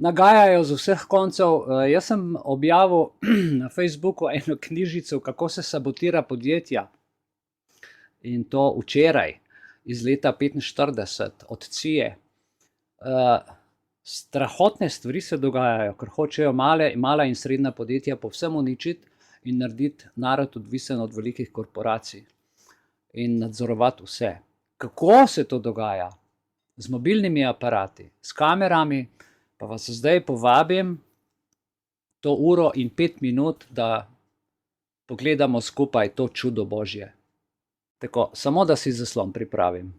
nagajajo z vseh koncev. Jaz sem objavil na Facebooku eno knjižico, kako se sabotira podjetja. In to včeraj, iz leta 1945, od CIA. Strahotne stvari se dogajajo, ker hočejo mala in srednja podjetja povsem uničiti in narediti narod odvisen od velikih korporacij in nadzorovati vse. Kako se to dogaja? Z mobilnimi aparati, s kamerami, pa vas zdaj povabim to 1:05, da pogledamo skupaj to čudo Božje. Tako, samo da si zaslon pripravim.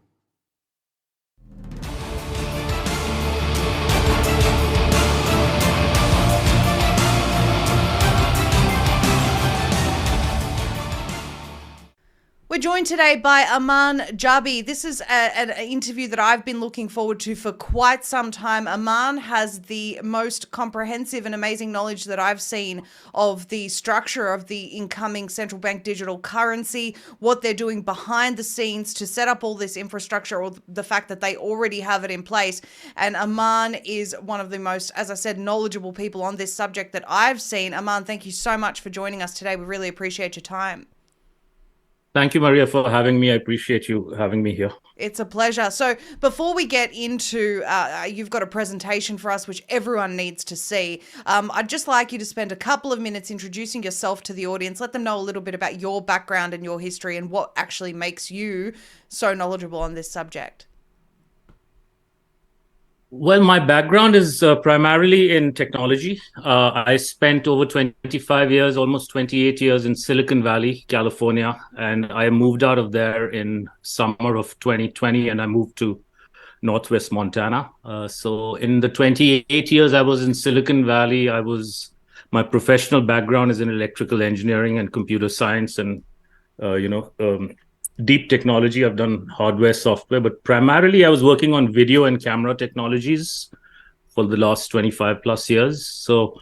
We're joined today by Aman Jabi. This is an interview that I've been looking forward to for quite some time. Aman has the most comprehensive and amazing knowledge that I've seen of the structure of the incoming central bank digital currency, what they're doing behind the scenes to set up all this infrastructure, or the fact that they already have it in place. And Aman is one of the most, as I said, knowledgeable people on this subject that I've seen. Aman, thank you so much for joining us today. We really appreciate your time. Thank you, Maria, for having me. I appreciate you having me here. It's a pleasure. So before we get into, you've got a presentation for us, which everyone needs to see. I'd just like you to spend a couple of minutes introducing yourself to the audience. Let them know a little bit about your background and your history and what actually makes you so knowledgeable on this subject. Well, my background is primarily in technology. I spent over 25 years, almost 28 years in Silicon Valley, California, and I moved out of there in summer of 2020, and I moved to Northwest Montana. So in the 28 years I was in Silicon Valley, my professional background is in electrical engineering and computer science and, deep technology. I've done hardware, software, but primarily I was working on video and camera technologies for the last 25 plus years. So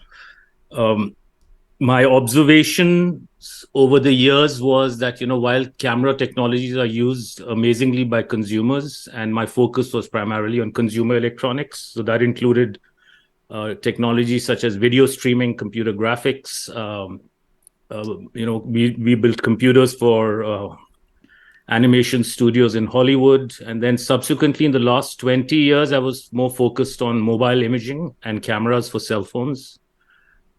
my observations over the years was that, while camera technologies are used amazingly by consumers, and my focus was primarily on consumer electronics. So that included technologies such as video streaming, computer graphics. We built computers for animation studios in Hollywood. And then subsequently in the last 20 years, I was more focused on mobile imaging and cameras for cell phones.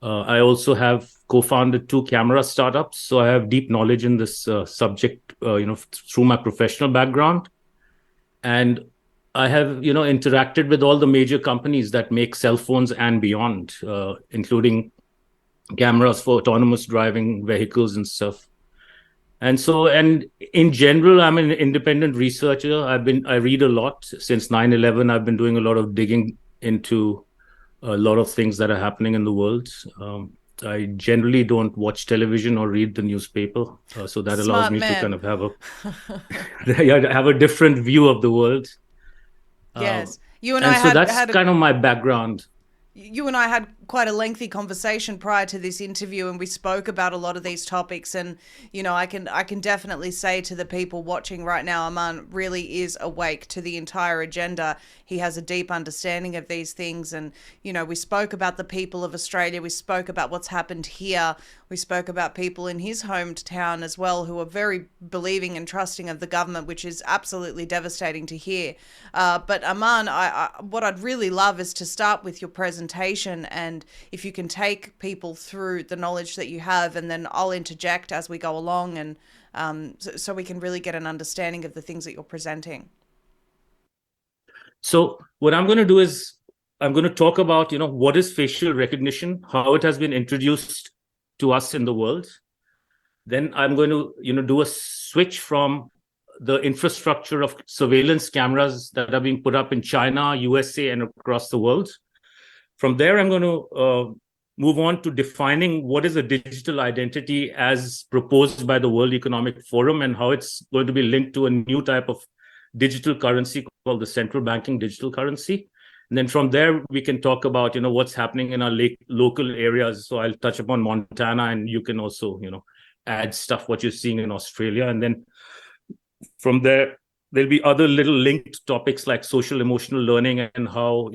I also have co-founded 2 camera startups. So I have deep knowledge in this subject, through my professional background. And I have, interacted with all the major companies that make cell phones and beyond, including cameras for autonomous driving vehicles and stuff. And in general, I'm an independent researcher. I read a lot. Since 9/11, I've been doing a lot of digging into a lot of things that are happening in the world. I generally don't watch television or read the newspaper. So that allows me to kind of have a different view of the world. Yes. That's kind of my background. You and I had quite a lengthy conversation prior to this interview, and we spoke about a lot of these topics. And, I can definitely say to the people watching right now, Aman really is awake to the entire agenda. He has a deep understanding of these things. And, we spoke about the people of Australia. We spoke about what's happened here. We spoke about people in his hometown as well who are very believing and trusting of the government, which is absolutely devastating to hear. But Aman, what I'd really love is to start with your presentation, and if you can take people through the knowledge that you have, and then I'll interject as we go along, and so we can really get an understanding of the things that you're presenting. So what I'm going to do is I'm going to talk about, what is facial recognition, how it has been introduced to us in the world. Then I'm going to, do a switch from the infrastructure of surveillance cameras that are being put up in China, USA, and across the world. From there, I'm going to move on to defining what is a digital identity as proposed by the World Economic Forum, and how it's going to be linked to a new type of digital currency called the central banking digital currency. And then from there, we can talk about, what's happening in our local areas. So I'll touch upon Montana, and you can also, add stuff, what you're seeing in Australia. And then from there, there'll be other little linked topics like social emotional learning and how,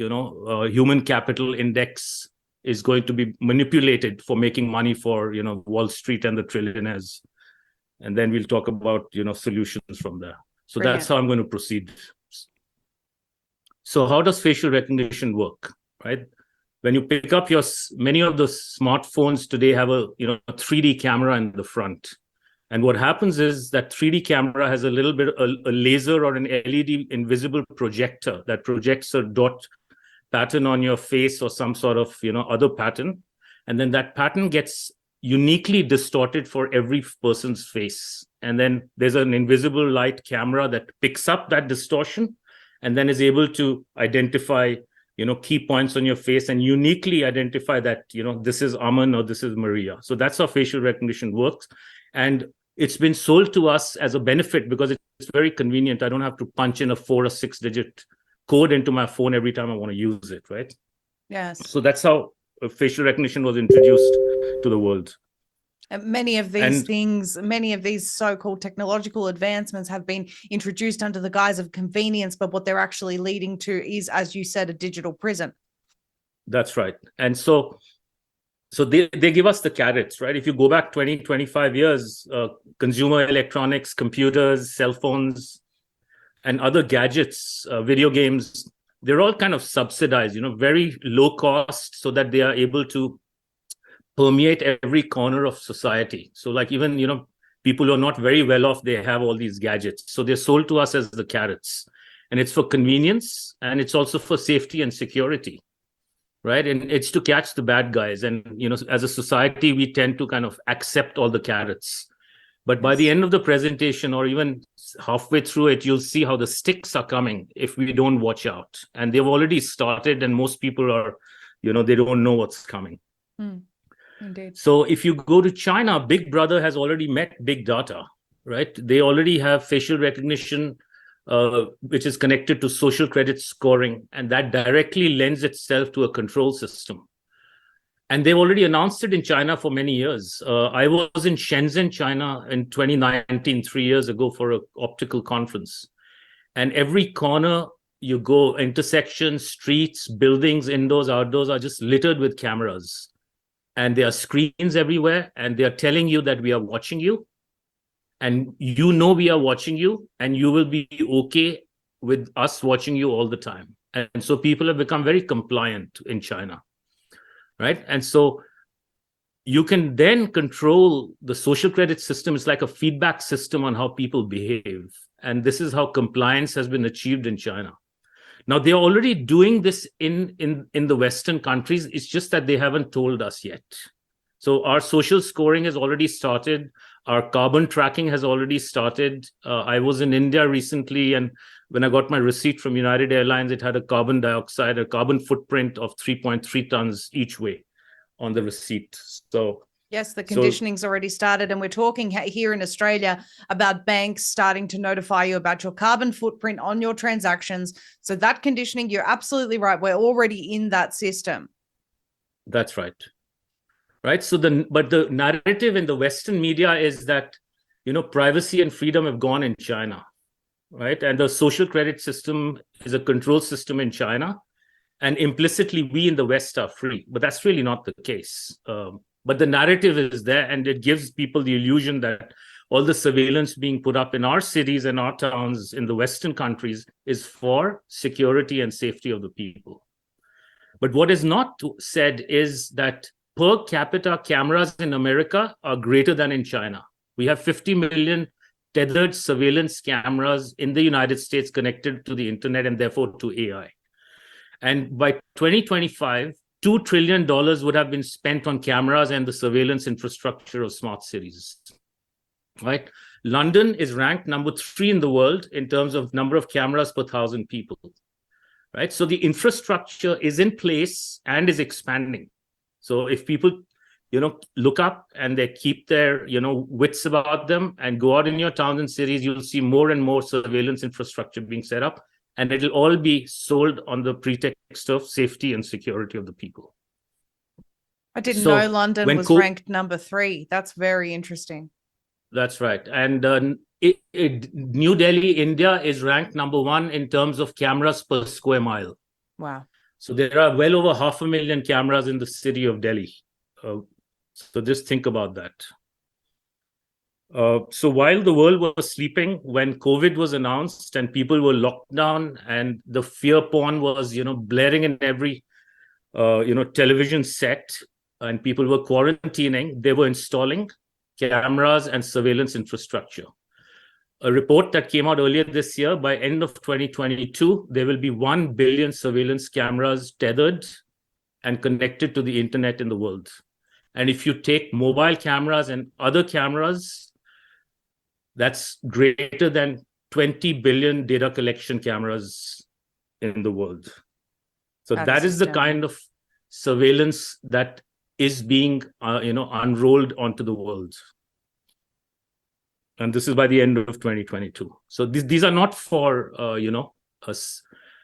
human capital index is going to be manipulated for making money for, Wall Street and the trillionaires. And then we'll talk about, solutions from there. So Brilliant. That's how I'm going to proceed. So how does facial recognition work, right? When you pick up many of the smartphones today have a 3D camera in the front. And what happens is that 3D camera has a little bit, a laser or an LED invisible projector that projects a dot pattern on your face or some sort of, other pattern. And then that pattern gets uniquely distorted for every person's face. And then there's an invisible light camera that picks up that distortion and then is able to identify, key points on your face and uniquely identify that, this is Aman or this is Maria. So that's how facial recognition works. And it's been sold to us as a benefit because it's very convenient. I don't have to punch in a 4 or 6 digit code into my phone every time I want to use it, right? Yes. So that's how facial recognition was introduced to the world. And many of these so-called technological advancements have been introduced under the guise of convenience, but what they're actually leading to is, as you said, a digital prison. That's right. And so they give us the carrots, right? If you go back 20, 25 years, consumer electronics, computers, cell phones, and other gadgets, video games, they're all kind of subsidized, very low cost so that they are able to permeate every corner of society. So like even, people who are not very well off, they have all these gadgets. So they're sold to us as the carrots. And it's for convenience and it's also for safety and security, right? And it's to catch the bad guys. And, as a society, we tend to kind of accept all the carrots. But by the end of the presentation or even halfway through it, you'll see how the sticks are coming if we don't watch out. And they've already started and most people are, they don't know what's coming. Indeed. So if you go to China, Big Brother has already met big data, right? They already have facial recognition, which is connected to social credit scoring, and that directly lends itself to a control system. And they've already announced it in China for many years. I was in Shenzhen, China in 2019, 3 years ago for an optical conference. And every corner you go, intersections, streets, buildings, indoors, outdoors are just littered with cameras. And there are screens everywhere, and they are telling you that we are watching you. And we are watching you, and you will be okay with us watching you all the time. And so people have become very compliant in China, right? And so you can then control the social credit system. It's like a feedback system on how people behave. And this is how compliance has been achieved in China. Now, they're already doing this in the Western countries. It's just that they haven't told us yet. So our social scoring has already started. Our carbon tracking has already started. I was in India recently, and when I got my receipt from United Airlines, it had a carbon footprint of 3.3 tons each way on the receipt. So yes, the conditioning's already started, and we're talking here in Australia about banks starting to notify you about your carbon footprint on your transactions. So that conditioning, you're absolutely right. We're already in that system. That's right. Right. So but the narrative in the Western media is that, privacy and freedom have gone in China, right? And the social credit system is a control system in China. And implicitly, we in the West are free. But that's really not the case. But the narrative is there, and it gives people the illusion that all the surveillance being put up in our cities and our towns in the Western countries is for security and safety of the people. But what is not said is that per capita cameras in America are greater than in China. We have 50 million tethered surveillance cameras in the United States connected to the internet and therefore to AI. And by 2025, $2 trillion would have been spent on cameras and the surveillance infrastructure of smart cities, right? London is ranked number 3 in the world in terms of number of cameras per 1,000 people, right? So the infrastructure is in place and is expanding. So if people, look up and they keep their, wits about them and go out in your towns and cities, you'll see more and more surveillance infrastructure being set up. And it'll all be sold on the pretext of safety and security of the people. I didn't know London was ranked number 3. That's very interesting. That's right. And New Delhi, India is ranked #1 in terms of cameras per square mile. Wow. So there are well over 500,000 cameras in the city of Delhi. So just think about that. So while the world was sleeping, when COVID was announced and people were locked down and the fear porn was, blaring in every, television set, and people were quarantining, they were installing cameras and surveillance infrastructure. A report that came out earlier this year, by end of 2022, there will be 1 billion surveillance cameras tethered and connected to the internet in the world. And if you take mobile cameras and other cameras, that's greater than 20 billion data collection cameras in the world. So that is the kind of surveillance that is being, unrolled onto the world. And this is by the end of 2022. So these are not for, us.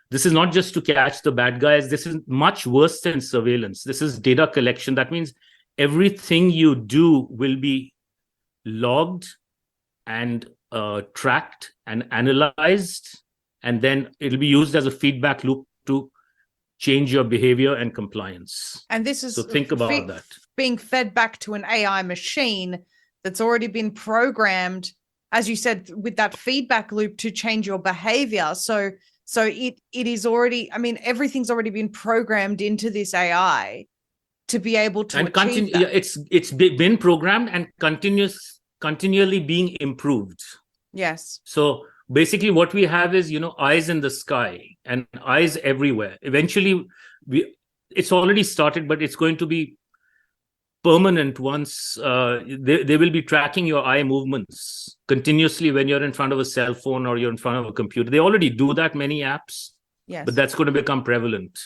This is not just to catch the bad guys. This is much worse than surveillance. This is data collection. That means everything you do will be logged and tracked and analyzed, and then it'll be used as a feedback loop to change your behavior and compliance. And this is so think about that. Being fed back to an AI machine that's already been programmed, as you said, with that feedback loop to change your behavior. So it is already, everything's already been programmed into this AI to be able to achieve that. It's been programmed and continually being improved. Yes. So basically what we have is, eyes in the sky and eyes everywhere. Eventually, it's already started, but it's going to be permanent once they will be tracking your eye movements continuously when you're in front of a cell phone or you're in front of a computer. They already do that, many apps, yes, but that's going to become prevalent.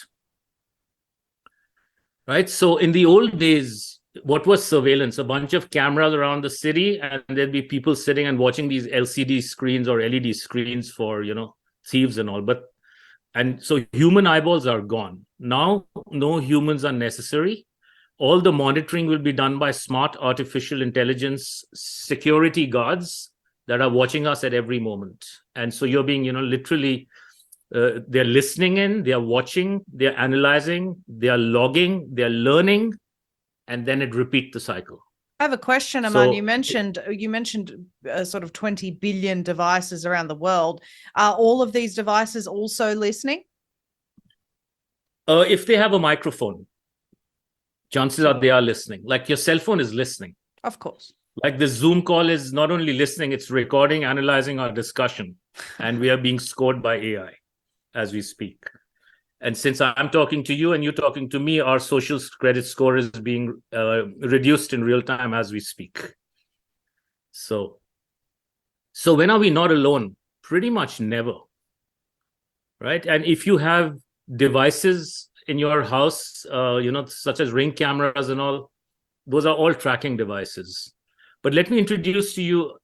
Right? So in the old days, what was surveillance? A bunch of cameras around the city, and there'd be people sitting and watching these LCD screens or LED screens for, thieves and all. And so human eyeballs are gone. Now, no humans are necessary. All the monitoring will be done by smart artificial intelligence security guards that are watching us at every moment. And so you're being, literally, they're listening in, they're watching, they're analyzing, they're logging, they're learning, and then it repeats the cycle. I have a question, Aman. You mentioned sort of 20 billion devices around the world. Are all of these devices also listening? If they have a microphone, chances are they are listening. Like your cell phone is listening. Of course. Like the Zoom call is not only listening, it's recording, analyzing our discussion. And we are being scored by AI as we speak. And since I'm talking to you and you're talking to me, our social credit score is being reduced in real time as we speak. So when are we not alone? Pretty much never. Right? And if you have devices in your house, such as Ring cameras and all, those are all tracking devices. But let me introduce to you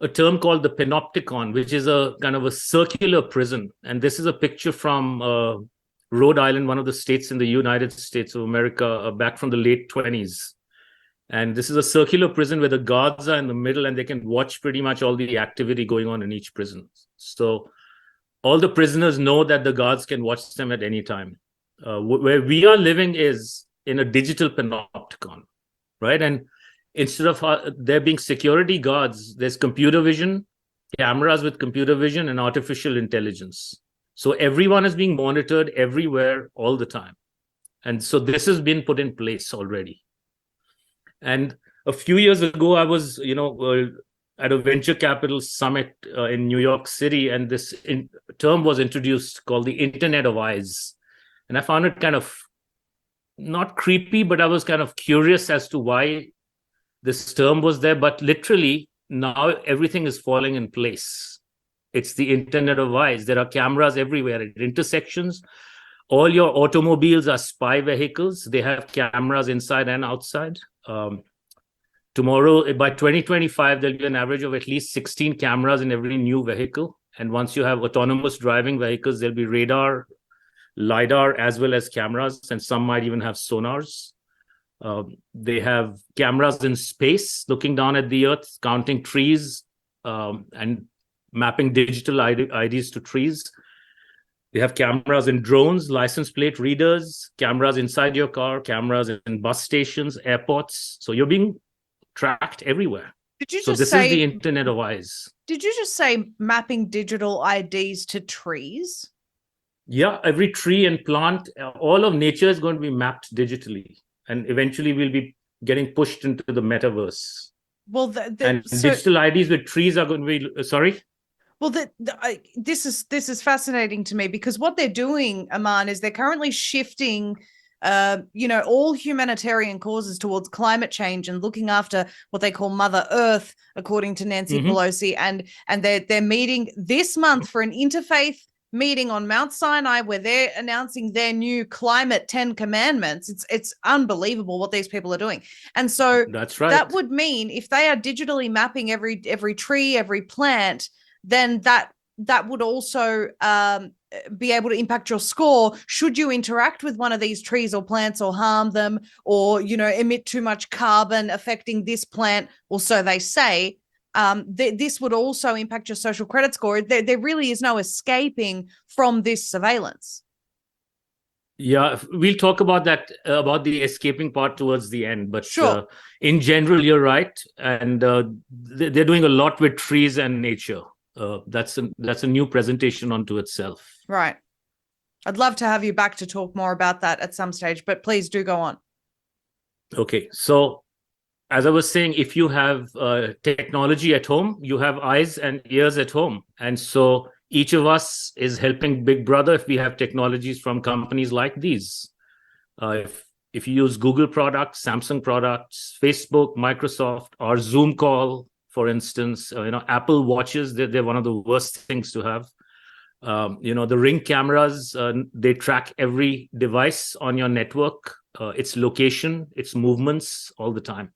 a term called the panopticon, which is a kind of a circular prison. And this is a picture from Rhode Island, one of the states in the United States of America, back from the late 1920s. And this is a circular prison where the guards are in the middle and they can watch pretty much all the activity going on in each prison. So all the prisoners know that the guards can watch them at any time. Where we are living is in a digital panopticon, right? And instead of there being security guards, there's computer vision, cameras with computer vision, and artificial intelligence. So everyone is being monitored everywhere all the time. And so this has been put in place already. And a few years ago, I was, at a venture capital summit in New York City, and this term was introduced called the Internet of Eyes. And I found it kind of not creepy, but I was kind of curious as to why this term was there. But literally, now everything is falling in place. It's the Internet of Eyes. There are cameras everywhere at intersections. All your automobiles are spy vehicles. They have cameras inside and outside. Tomorrow, by 2025, there'll be an average of at least 16 cameras in every new vehicle. And once you have autonomous driving vehicles, there'll be radar, LiDAR, as well as cameras, and some might even have sonars. They have cameras in space looking down at the earth, counting trees, and mapping digital IDs to trees. They have cameras in drones, license plate readers, cameras inside your car, cameras in bus stations, airports. So you're being tracked everywhere. Did you So just this say is the Internet of Eyes. Did you just say mapping digital IDs to trees? Yeah, every tree and plant, all of nature is going to be mapped digitally. And eventually we'll be getting pushed into the metaverse. Well, and digital IDs with trees are going to be, sorry? Well, this is fascinating to me, because what they're doing, Aman, is they're currently shifting, all humanitarian causes towards climate change and looking after what they call Mother Earth, according to Nancy Pelosi, and they're meeting this month for an interfaith meeting on Mount Sinai, where they're announcing their new climate 10 commandments. It's unbelievable what these people are doing. And so that's right. That would mean if they are digitally mapping every tree, every plant, then that would also be able to impact your score should you interact with one of these trees or plants or harm them, or emit too much carbon affecting this plant, or so they say. This would also impact your social credit score. There really is no escaping from this surveillance. Yeah, we'll talk about that, about the escaping part towards the end. But sure. In general, you're right. And they're doing a lot with trees and nature. That's a new presentation onto itself. Right. I'd love to have you back to talk more about that at some stage, but please do go on. Okay. So as I was saying, if you have technology at home, you have eyes and ears at home. And so each of us is helping Big Brother if we have technologies from companies like these. If you use Google products, Samsung products, Facebook, Microsoft, or Zoom call, for instance, Apple watches, they're one of the worst things to have. The Ring cameras, they track every device on your network, its location, its movements all the time.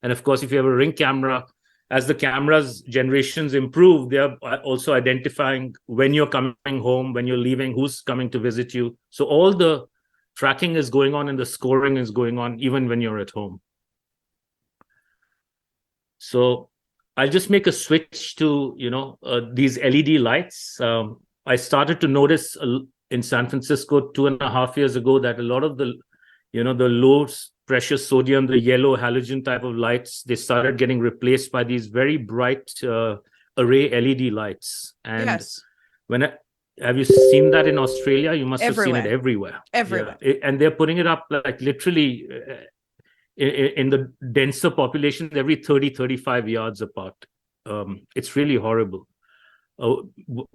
And of course, if you have a Ring camera, as the cameras generations improve, they are also identifying when you're coming home, when you're leaving, who's coming to visit you. So all the tracking is going on and the scoring is going on even when you're at home. So I'll just make a switch to, these LED lights. I started to notice in San Francisco 2.5 years ago that a lot of the, the low pressure sodium, the yellow halogen type of lights, they started getting replaced by these very bright array LED lights. And yes. Have you seen that in Australia? You must everywhere. have seen it everywhere. Everywhere. Yeah. And they're putting it up like literally in the denser populations every 30-35 yards apart. It's really horrible.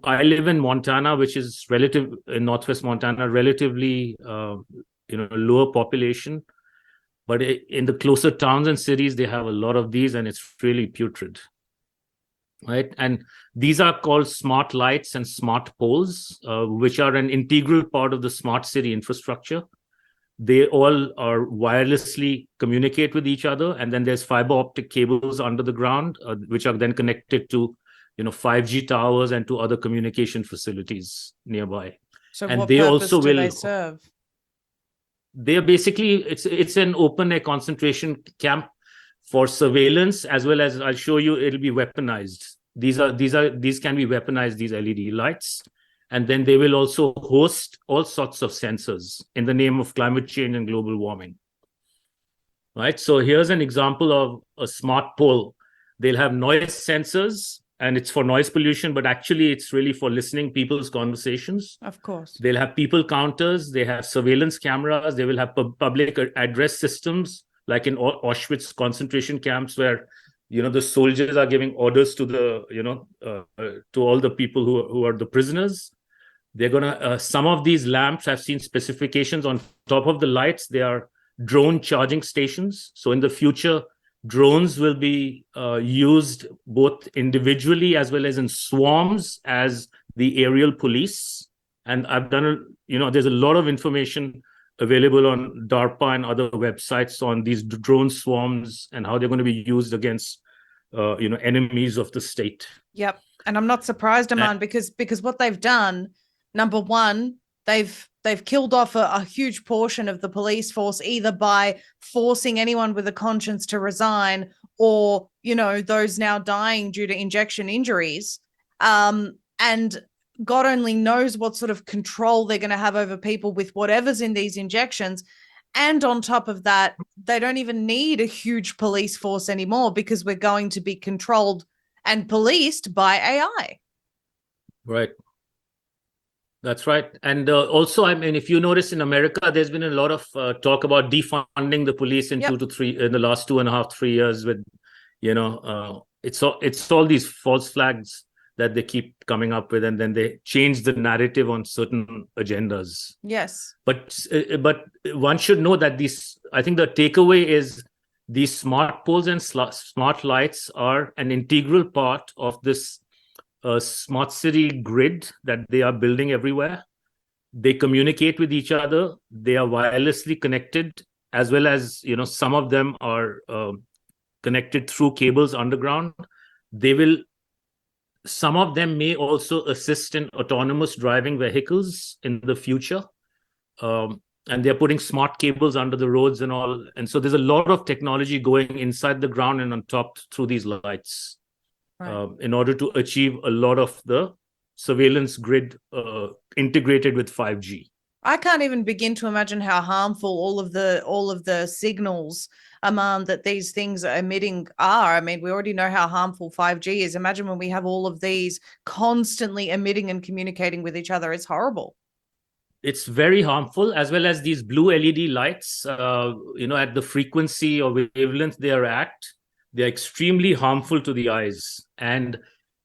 I live in Montana, which is in northwest Montana, relatively lower population. But in the closer towns and cities, they have a lot of these, and it's really putrid. Right? And these are called smart lights and smart poles, which are an integral part of the smart city infrastructure. They all are wirelessly communicate with each other. And then there's fiber optic cables under the ground, which are then connected to 5G towers and to other communication facilities nearby. So and what they purpose also do will they serve? They're basically, it's an open air concentration camp for surveillance, as well as I'll show you, it'll be weaponized. These can be weaponized, these LED lights. And then they will also host all sorts of sensors in the name of climate change and global warming. Right? So here's an example of a smart pole. They'll have noise sensors, and it's for noise pollution, but actually it's really for listening people's conversations. Of course. They'll have people counters, they have surveillance cameras, they will have public address systems, like in Auschwitz concentration camps, where the soldiers are giving orders to the to all the people who are the prisoners. They're gonna some of these lamps, I've seen specifications on top of the lights, they are drone charging stations. So in the future, drones will be used both individually as well as in swarms as the aerial police. And I've done there's a lot of information available on DARPA and other websites on these drone swarms and how they're going to be used against enemies of the state. Yep. And I'm not surprised, Aman, because what they've done, number one, they've they've killed off a huge portion of the police force, either by forcing anyone with a conscience to resign, or, you know, those now dying due to injection injuries. And God only knows what sort of control they're going to have over people with whatever's in these injections. And on top of that, they don't even need a huge police force anymore, because we're going to be controlled and policed by AI. Right. That's right. And also, I mean, if you notice in America, there's been a lot of talk about defunding the police in Yep. in the last 2.5, 3 years with, you know, it's all these false flags that they keep coming up with, and then they change the narrative on certain agendas. Yes. But one should know that I think the takeaway is these smart poles and smart lights are an integral part of this smart city grid that they are building everywhere. They communicate with each other. They are wirelessly connected, as well as, you know, some of them are connected through cables underground. Some of them may also assist in autonomous driving vehicles in the future. And they're putting smart cables under the roads and all. And so there's a lot of technology going inside the ground and on top through these lights, right, in order to achieve a lot of the surveillance grid integrated with 5G. I can't even begin to imagine how harmful all of the signals that these things are emitting are. I mean, we already know how harmful 5G is. Imagine when we have all of these constantly emitting and communicating with each other. It's horrible. It's very harmful, as well as these blue LED lights, you know, at the frequency or wavelength they are at, they're extremely harmful to the eyes. And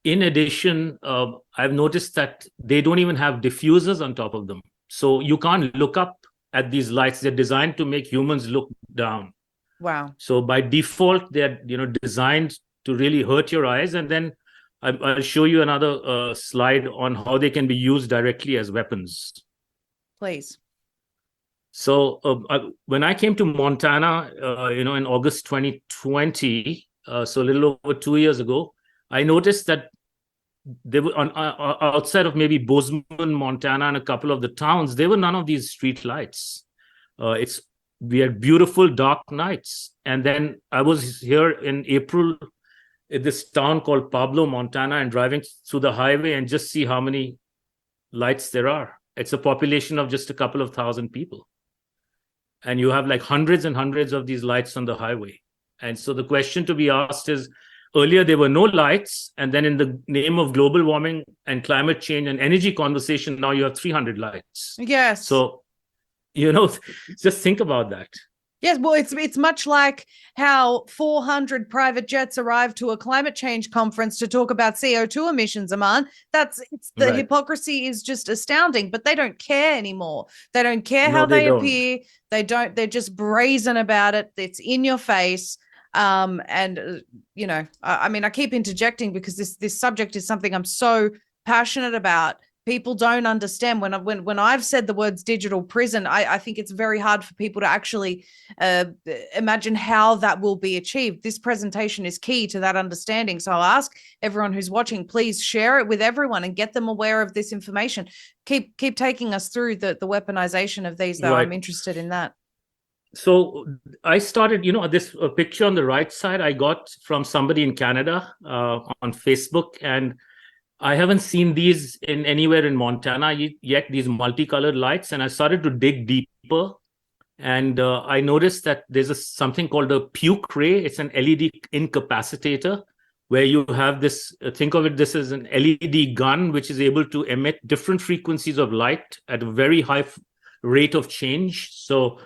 in addition, I've noticed that they don't even have diffusers on top of them. So you can't look up at these lights. They're designed to make humans look down. Wow. So by default, they're, you know, designed to really hurt your eyes. And then I'll show you another slide on how they can be used directly as weapons. Please. So when I came to Montana, you know, in August 2020, so a little over 2 years ago, I noticed that there were outside of maybe Bozeman, Montana, and a couple of the towns, there were none of these street lights. We had beautiful dark nights. And then I was here in April in this town called Pablo, Montana, and driving through the highway and just see how many lights there are. It's a population of just a couple of thousand people. And you have like hundreds and hundreds of these lights on the highway. And so the question to be asked is, earlier there were no lights, and then in the name of global warming and climate change and energy conversation, now you have 300 lights. Yes. So, you know, just think about that. Yes, well, it's much like how 400 private jets arrived to a climate change conference to talk about CO2 emissions, Aman. The Right. hypocrisy is just astounding, but they don't care anymore. They don't care No, how they they don't. appear. They're just brazen about it. It's in your face. You know, I mean, I keep interjecting because this subject is something I'm so passionate about. People don't understand when I've said the words digital prison, I think it's very hard for people to actually imagine how that will be achieved. This presentation is key to that understanding. So I'll ask everyone who's watching, please share it with everyone and get them aware of this information. Keep taking us through the weaponization of these, though. Right. I'm interested in that. So I started, you know, this picture on the right side I got from somebody in Canada on Facebook, and I haven't seen these anywhere in Montana yet, these multicolored lights. And I started to dig deeper, and I noticed that there's something called a puke ray. It's an LED incapacitator, where you have this, think of it, this is an LED gun, which is able to emit different frequencies of light at a very high rate of change. So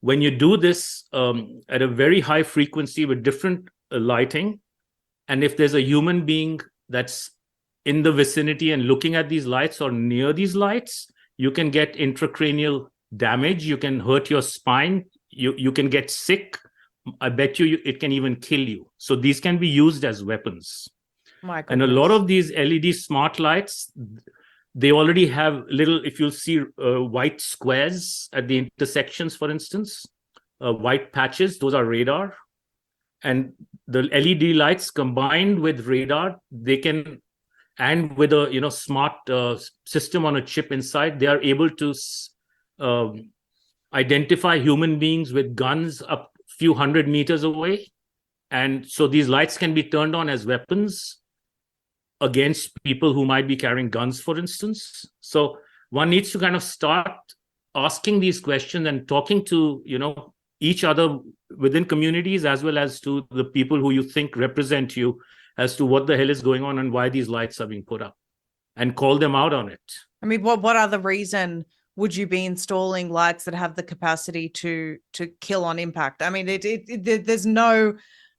when you do this at a very high frequency with different lighting, and if there's a human being that's in the vicinity and looking at these lights or near these lights, you can get intracranial damage. You can hurt your spine. You can get sick. I bet you it can even kill you. So these can be used as weapons. My And a goodness. lot of these LED smart lights, they already have little, if you'll see white squares at the intersections, for instance, white patches, those are radar. And the LED lights combined with radar, they can, and with a, you know, smart system on a chip inside, they are able to identify human beings with guns a few hundred meters away. And so these lights can be turned on as weapons against people who might be carrying guns, for instance. So one needs to kind of start asking these questions and talking to, each other within communities, as well as to the people who you think represent you, as to what the hell is going on and why these lights are being put up, and call them out on it. I mean, what other reason would you be installing lights that have the capacity to kill on impact? I mean, there's no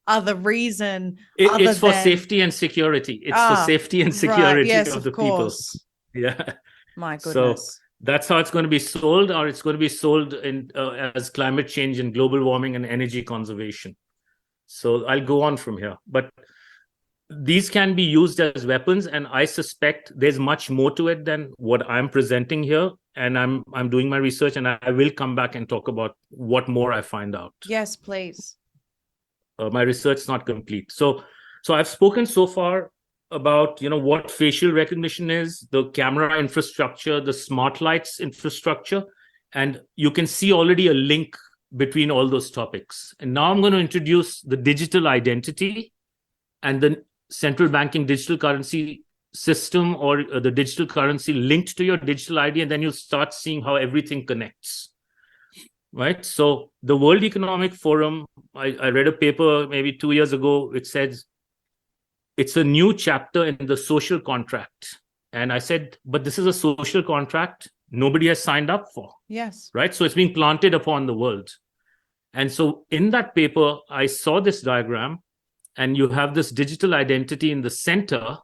other reason. It's for safety and security. It's for safety and security yes, of the course. people. Yeah. My goodness. So that's how it's going to be sold, or it's going to be sold in as climate change and global warming and energy conservation. So I'll go on from here. But these can be used as weapons, and I suspect there's much more to it than what I'm presenting here. And I'm doing my research, and I will come back and talk about what more I find out. Yes, please. My research is not complete. So I've spoken so far about what facial recognition is, the camera infrastructure, the smart lights infrastructure, and you can see already a link between all those topics. And now I'm going to introduce the digital identity and the central banking digital currency system, or the digital currency linked to your digital ID, and then you'll start seeing how everything connects. Right? So the World Economic Forum, I read a paper maybe 2 years ago. It says it's a new chapter in the social contract. And I said, but this is a social contract nobody has signed up for. Yes. Right? So it's being planted upon the world. And so in that paper, I saw this diagram, and you have this digital identity in the center.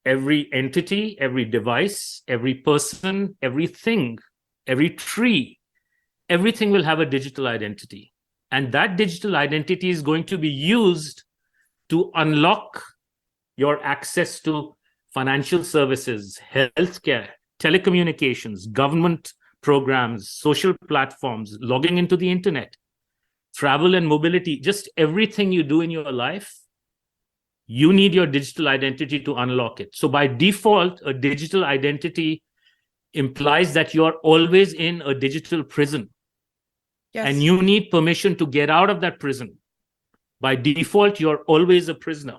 Every entity, every device, every person, everything, every tree, everything will have a digital identity. And that digital identity is going to be used to unlock your access to financial services, healthcare, telecommunications, government programs, social platforms, logging into the internet, travel and mobility, just everything you do in your life. You need your digital identity to unlock it. So by default, a digital identity implies that you're always in a digital prison. Yes. And you need permission to get out of that prison. By default, you're always a prisoner.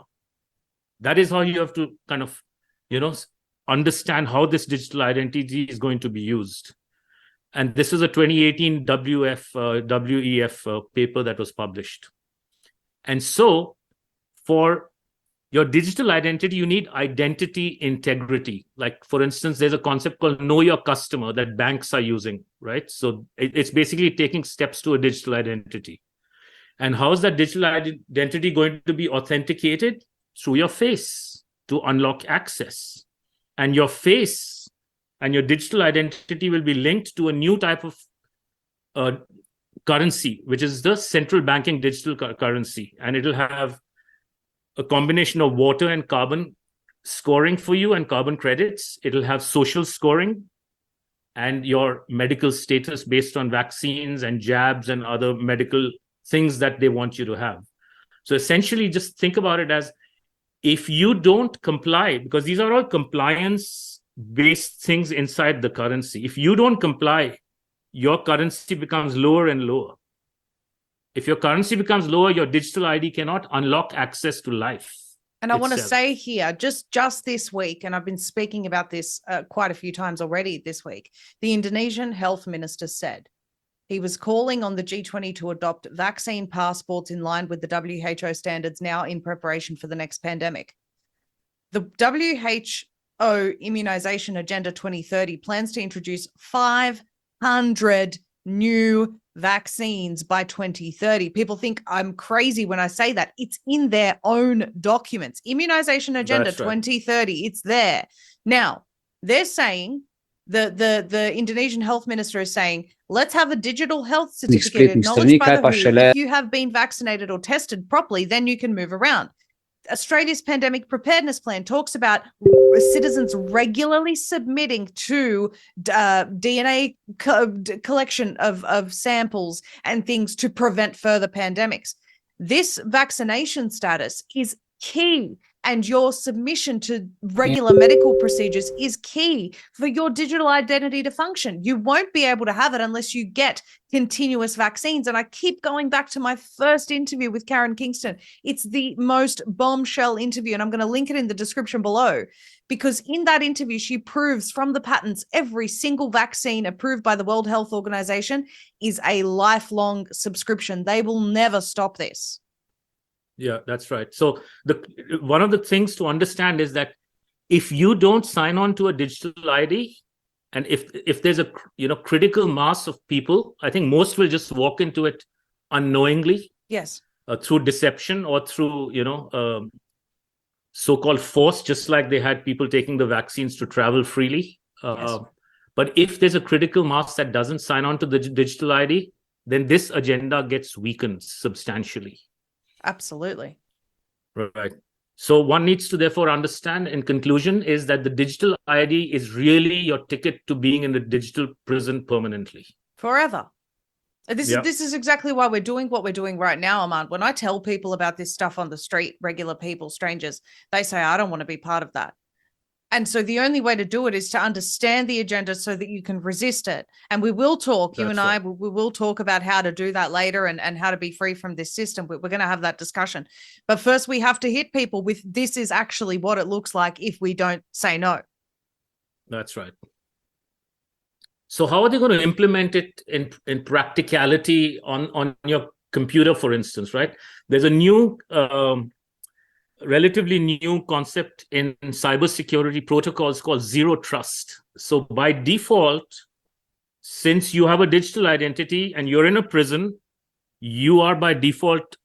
That is how you have to kind of, understand how this digital identity is going to be used. And this is a 2018 WEF paper that was published. And so for your digital identity, you need identity integrity. Like, for instance, there's a concept called know your customer that banks are using, right? So it's basically taking steps to a digital identity. And how is that digital identity going to be authenticated? Through your face to unlock access. And your face and your digital identity will be linked to a new type of currency, which is the central banking digital currency. And it'll have a combination of water and carbon scoring for you and carbon credits. It'll have social scoring and your medical status based on vaccines and jabs and other medical things that they want you to have. So essentially, just think about it as, if you don't comply, because these are all compliance-based things inside the currency. If you don't comply, your currency becomes lower and lower. If your currency becomes lower, your digital ID cannot unlock access to life. And I want to say here, just this week, and I've been speaking about this quite a few times already this week, the Indonesian health minister said he was calling on the G20 to adopt vaccine passports in line with the WHO standards now in preparation for the next pandemic. The WHO Immunization Agenda 2030 plans to introduce 500 new vaccines by 2030. People think I'm crazy when I say that. It's in their own documents. Immunization Agenda 2030, it's there. Now, they're saying, the Indonesian health minister is saying, let's have a digital health certificate acknowledged by the WHO. If you have been vaccinated or tested properly, then you can move around. Australia's pandemic preparedness plan talks about citizens regularly submitting to DNA collection of samples and things to prevent further pandemics. This vaccination status is key and your submission to regular medical procedures is key for your digital identity to function. You won't be able to have it unless you get continuous vaccines. And I keep going back to my first interview with Karen Kingston. It's the most bombshell interview, and I'm going to link it in the description below, because in that interview, she proves from the patents every single vaccine approved by the World Health Organization is a lifelong subscription. They will never stop this. Yeah, that's right. So one of the things to understand is that if you don't sign on to a digital ID, and if there's a critical mass of people, I think most will just walk into it unknowingly. Yes. Through deception or through so-called force, just like they had people taking the vaccines to travel freely. Yes. But if there's a critical mass that doesn't sign on to the digital ID, then this agenda gets weakened substantially. Absolutely. Right. So one needs to therefore understand, in conclusion, is that the digital ID is really your ticket to being in the digital prison permanently. Forever. This is exactly why we're doing what we're doing right now, Armand. When I tell people about this stuff on the street, regular people, strangers, they say, I don't want to be part of that. And so the only way to do it is to understand the agenda so that you can resist it. And we will talk, you and I, we will talk about how to do that later and how to be free from this system. We're going to have that discussion. But first, we have to hit people with this is actually what it looks like if we don't say no. That's right. So how are they going to implement it in practicality on your computer, for instance, right? There's a new... relatively new concept in cybersecurity protocols called zero trust. So by default, since you have a digital identity and you're in a prison, you are by default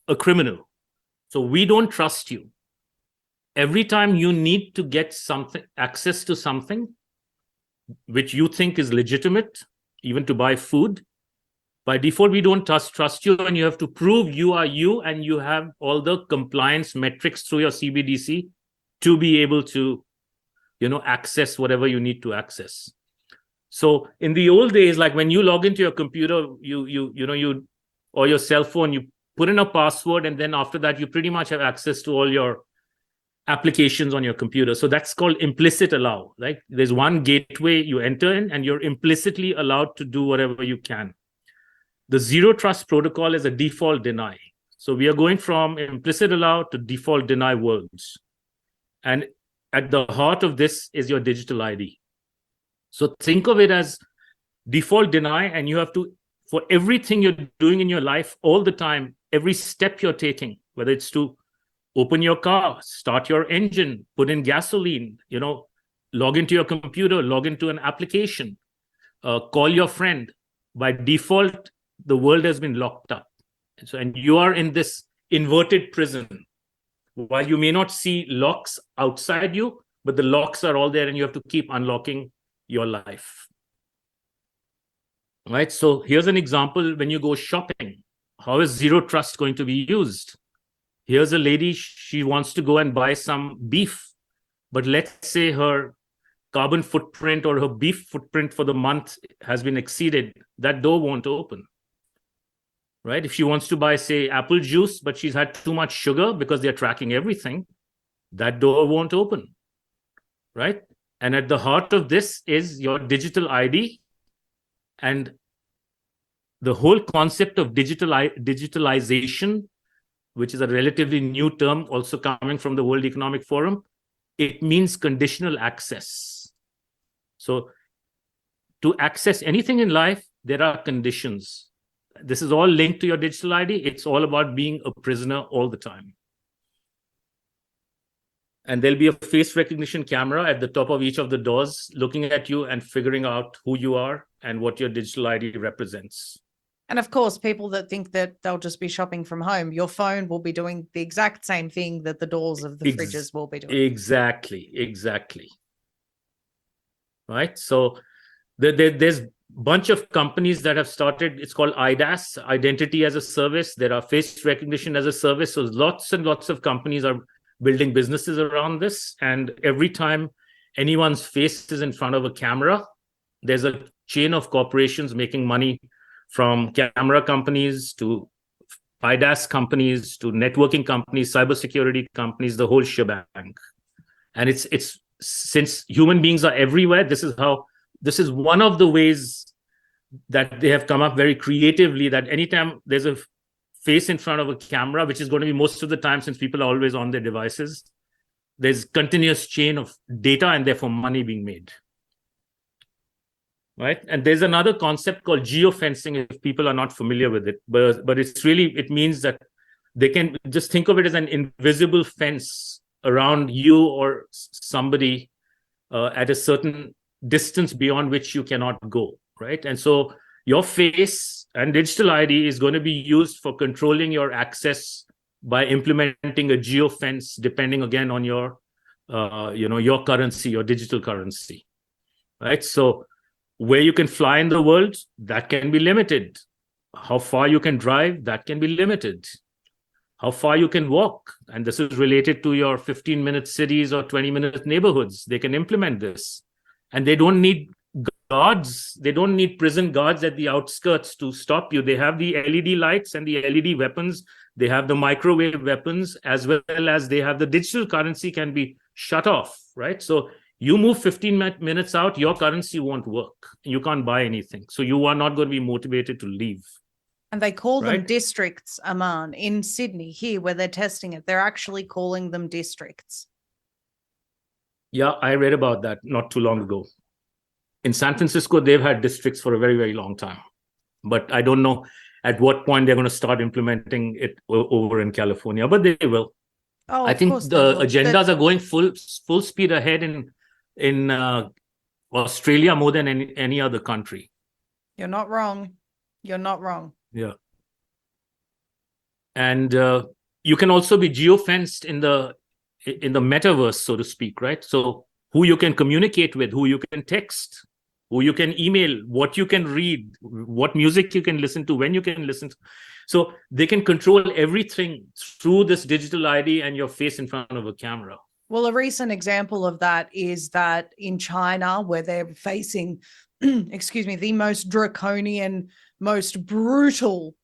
a criminal. So we don't trust you. Every time you need to get access to something which you think is legitimate, even to buy food, by default, we don't trust you, and you have to prove you are you, and you have all the compliance metrics through your CBDC to be able to, access whatever you need to access. So in the old days, like when you log into your computer, you or your cell phone, you put in a password, and then after that, you pretty much have access to all your applications on your computer. So that's called implicit allow. Right? There's one gateway you enter in, and you're implicitly allowed to do whatever you can. The zero trust protocol is a default deny. So we are going from implicit allow to default deny worlds. And at the heart of this is your digital ID. So think of it as default deny, and you have to, for everything you're doing in your life all the time, every step you're taking, whether it's to open your car, start your engine, put in gasoline, log into your computer, log into an application, call your friend, by default, the world has been locked up. And you are in this inverted prison. While you may not see locks outside you, but the locks are all there, and you have to keep unlocking your life. Right? So here's an example when you go shopping. How is zero trust going to be used? Here's a lady, she wants to go and buy some beef, but let's say her carbon footprint or her beef footprint for the month has been exceeded. That door won't open. Right? If she wants to buy, say, apple juice, but she's had too much sugar because they're tracking everything, that door won't open. Right? And at the heart of this is your digital ID. And the whole concept of digitalization, which is a relatively new term also coming from the World Economic Forum, it means conditional access. So to access anything in life, there are conditions. This is all linked to your digital ID. It's all about being a prisoner all the time. And there'll be a face recognition camera at the top of each of the doors looking at you and figuring out who you are and what your digital ID represents. And of course, people that think that they'll just be shopping from home, your phone will be doing the exact same thing that the doors of the fridges will be doing. Exactly. Right? So there's bunch of companies that have started, it's called IDaaS, Identity as a Service. There are face recognition as a service. So lots and lots of companies are building businesses around this. And every time anyone's face is in front of a camera, there's a chain of corporations making money, from camera companies to IDaaS companies to networking companies, cybersecurity companies, the whole shebang. And it's since human beings are everywhere, this is one of the ways that they have come up very creatively, that anytime there's a face in front of a camera, which is going to be most of the time since people are always on their devices, there's continuous chain of data and therefore money being made. Right? And there's another concept called geofencing, if people are not familiar with it, but it means that they can just think of it as an invisible fence around you or somebody at a certain distance beyond which you cannot go, right? And so your face and digital ID is going to be used for controlling your access by implementing a geofence, depending again on your, your currency, your digital currency, right? So where you can fly in the world, that can be limited. How far you can drive, that can be limited. How far you can walk, and this is related to your 15-minute cities or 20-minute neighborhoods. They can implement this. And they don't need guards. They don't need prison guards at the outskirts to stop you. They have the LED lights and the LED weapons. They have the microwave weapons, as well as they have the digital currency can be shut off, right? So you move 15 minutes out, your currency won't work. You can't buy anything. So you are not going to be motivated to leave. And they call them districts, Aman, in Sydney, here where they're testing it. They're actually calling them districts. Yeah, I read about that not too long ago. In San Francisco, they've had districts for a very, very long time. But I don't know at what point they're going to start implementing it over in California, but they will. Oh, I think the agendas are going full speed ahead in Australia more than any other country. You're not wrong. You're not wrong. Yeah. And you can also be geofenced in the metaverse, so to speak, right? So who you can communicate with, who you can text, who you can email, what you can read, what music you can listen to, when you can listen to. So they can control everything through this digital ID and your face in front of a camera. Well, a recent example of that is that in China, where they're facing, excuse me, the most draconian, most brutal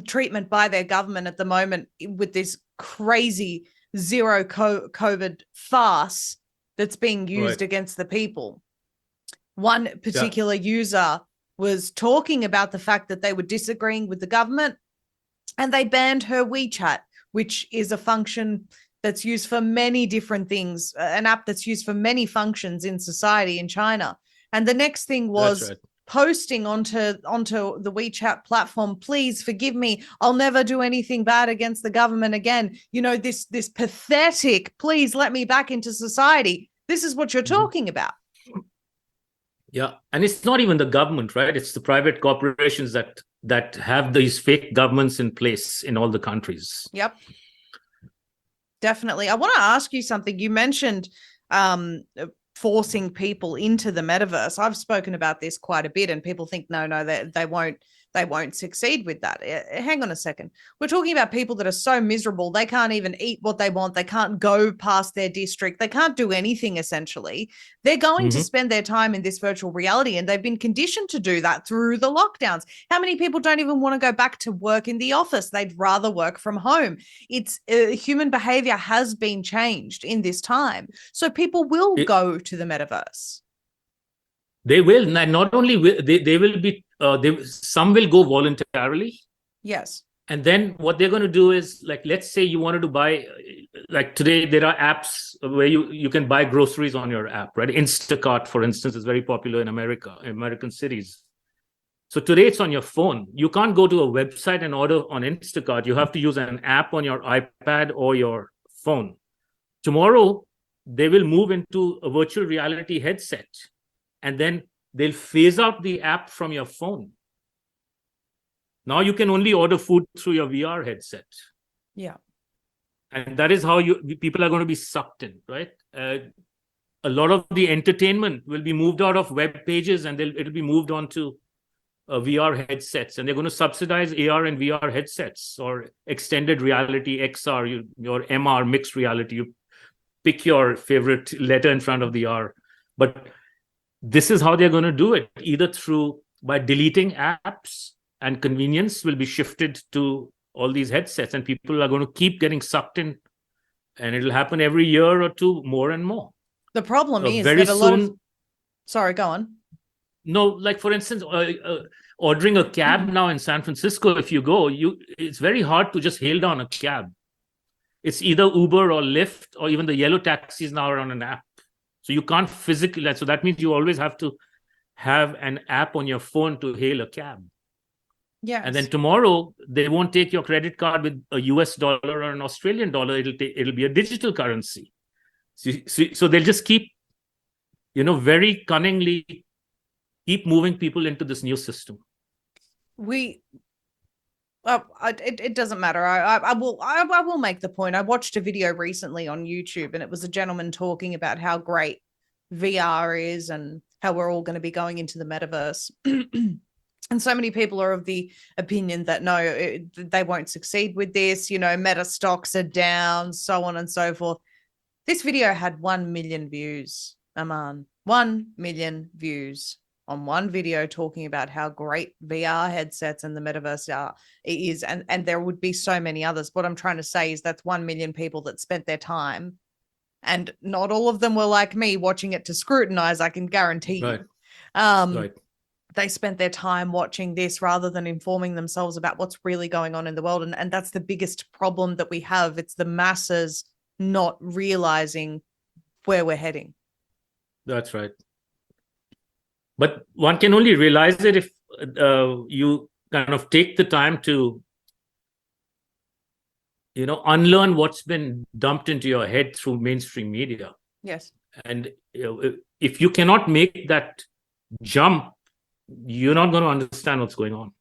treatment by their government at the moment with this crazy zero COVID farce that's being used against the people. One particular user was talking about the fact that they were disagreeing with the government, and they banned her WeChat, which is a function that's used for many different things, an app that's used for many functions in society in China. And the next thing was posting onto the WeChat platform, please forgive me, I'll never do anything bad against the government again. You know, this pathetic, please let me back into society. This is what you're talking about. Yeah, and it's not even the government, right? It's the private corporations that have these fake governments in place in all the countries. Yep. Definitely. I want to ask you something. You mentioned forcing people into the metaverse. I've spoken about this quite a bit, and people think, no, they won't succeed with that. Hang on a second. We're talking about people that are so miserable, they can't even eat what they want. They can't go past their district. They can't do anything, essentially. They're going to spend their time in this virtual reality, and they've been conditioned to do that through the lockdowns. How many people don't even want to go back to work in the office? They'd rather work from home. It's human behavior has been changed in this time. So people will go to the metaverse. They will, and not only will they will be, some will go voluntarily. Yes. And then what they're going to do is, like, let's say you wanted to buy, like today there are apps where you can buy groceries on your app, right? Instacart, for instance, is very popular in American cities. So today it's on your phone. You can't go to a website and order on Instacart. You have to use an app on your iPad or your phone. Tomorrow, they will move into a virtual reality headset, and then they'll phase out the app from your phone. Now you can only order food through your VR headset. Yeah. And that is how people are going to be sucked in, right? A lot of the entertainment will be moved out of web pages, and it'll be moved onto VR headsets, and they're going to subsidize AR and VR headsets or extended reality, XR, your MR, mixed reality. You pick your favorite letter in front of the R. But this is how they're going to do it, either by deleting apps, and convenience will be shifted to all these headsets, and people are going to keep getting sucked in, and it'll happen every year or two, more and more. The problem is very that a lot of... soon- Sorry, go on. No, like for instance, ordering a cab now in San Francisco, if you go, it's very hard to just hail down a cab. It's either Uber or Lyft, or even the yellow taxis now are on an app. So you can't physically, so that means you always have to have an app on your phone to hail a cab. Yes. And then tomorrow, they won't take your credit card with a US dollar or an Australian dollar. It'll be a digital currency. So they'll just keep, very cunningly keep moving people into this new system. It doesn't matter. I will make the point. I watched a video recently on YouTube, and it was a gentleman talking about how great VR is and how we're all going to be going into the metaverse. And so many people are of the opinion that no, they won't succeed with this. Meta stocks are down, so on and so forth. This video had 1 million views, Aman. 1 million views on one video talking about how great VR headsets and the metaverse is. And there would be so many others. What I'm trying to say is that's 1 million people that spent their time. And not all of them were like me watching it to scrutinize, I can guarantee you. Right. They spent their time watching this rather than informing themselves about what's really going on in the world. And that's the biggest problem that we have. It's the masses not realizing where we're heading. That's right. But one can only realize it if you kind of take the time to, unlearn what's been dumped into your head through mainstream media. Yes. And if you cannot make that jump, you're not going to understand what's going on.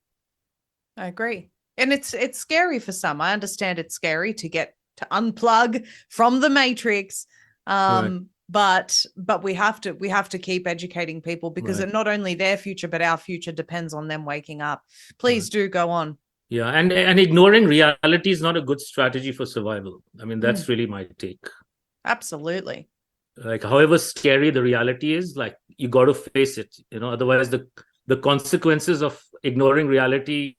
I agree. And it's scary for some. I understand it's scary to unplug from the matrix. Right. But we have to keep educating people, because Right. not only their future, but our future depends on them waking up. Please do go on. Yeah, and ignoring reality is not a good strategy for survival. I mean, that's really my take. Absolutely. Like, however scary the reality is, like, you got to face it. Otherwise the consequences of ignoring reality,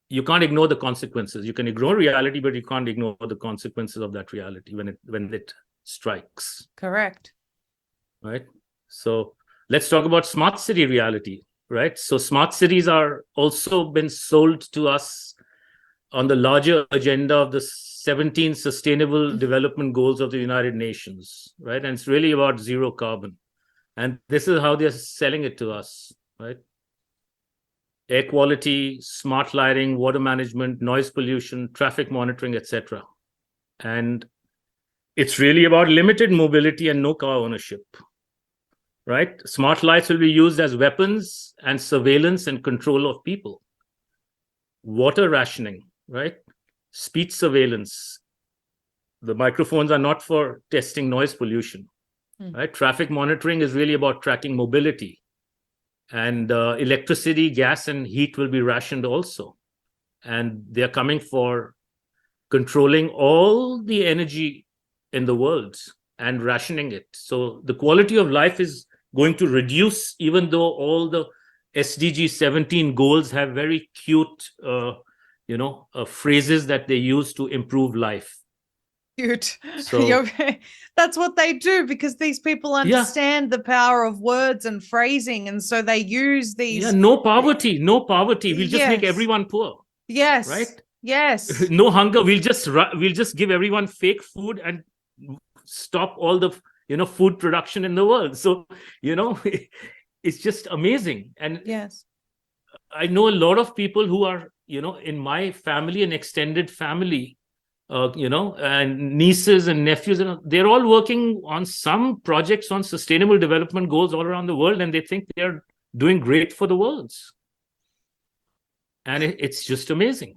you can't ignore the consequences. You can ignore reality, but you can't ignore the consequences of that reality when it strikes. Correct. Right. So let's talk about smart city reality. Right. So smart cities are also been sold to us on the larger agenda of the 17 Sustainable Development Goals of the United Nations. Right. And it's really about zero carbon. And this is how they're selling it to us. Right. Air quality, smart lighting, water management, noise pollution, traffic monitoring, etc. And it's really about limited mobility and no car ownership. Right? Smart lights will be used as weapons and surveillance and control of people. Water rationing, right? Speech surveillance. The microphones are not for testing noise pollution. Right? Traffic monitoring is really about tracking mobility. And electricity, gas, and heat will be rationed also. And they're coming for controlling all the energy in the world and rationing it. So the quality of life is going to reduce, even though all the SDG 17 goals have very cute, phrases that they use to improve life. Cute. So that's what they do, because these people understand the power of words and phrasing, and so they use these. Yeah, no poverty. We'll just make everyone poor. Yes. Right. Yes. No hunger. We'll just give everyone fake food and stop all the food production in the world. So it's just amazing. And yes, I know a lot of people who are in my family and extended family, and nieces and nephews, they're all working on some projects on sustainable development goals all around the world, and they think they're doing great for the world. And it's just amazing.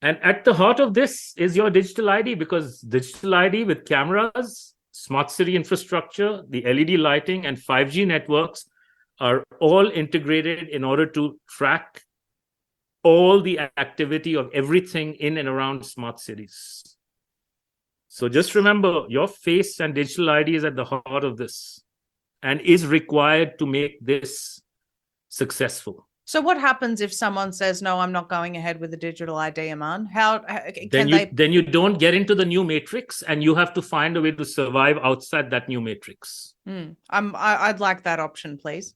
And at the heart of this is your digital ID, because digital ID with cameras, smart city infrastructure, the LED lighting, and 5G networks are all integrated in order to track all the activity of everything in and around smart cities. So just remember, your face and digital ID is at the heart of this and is required to make this successful. So what happens if someone says, no, I'm not going ahead with the digital ID, Aman? How Then can you they? then you don't get into the new matrix, and you have to find a way to survive outside that new matrix. I'd like that option, please.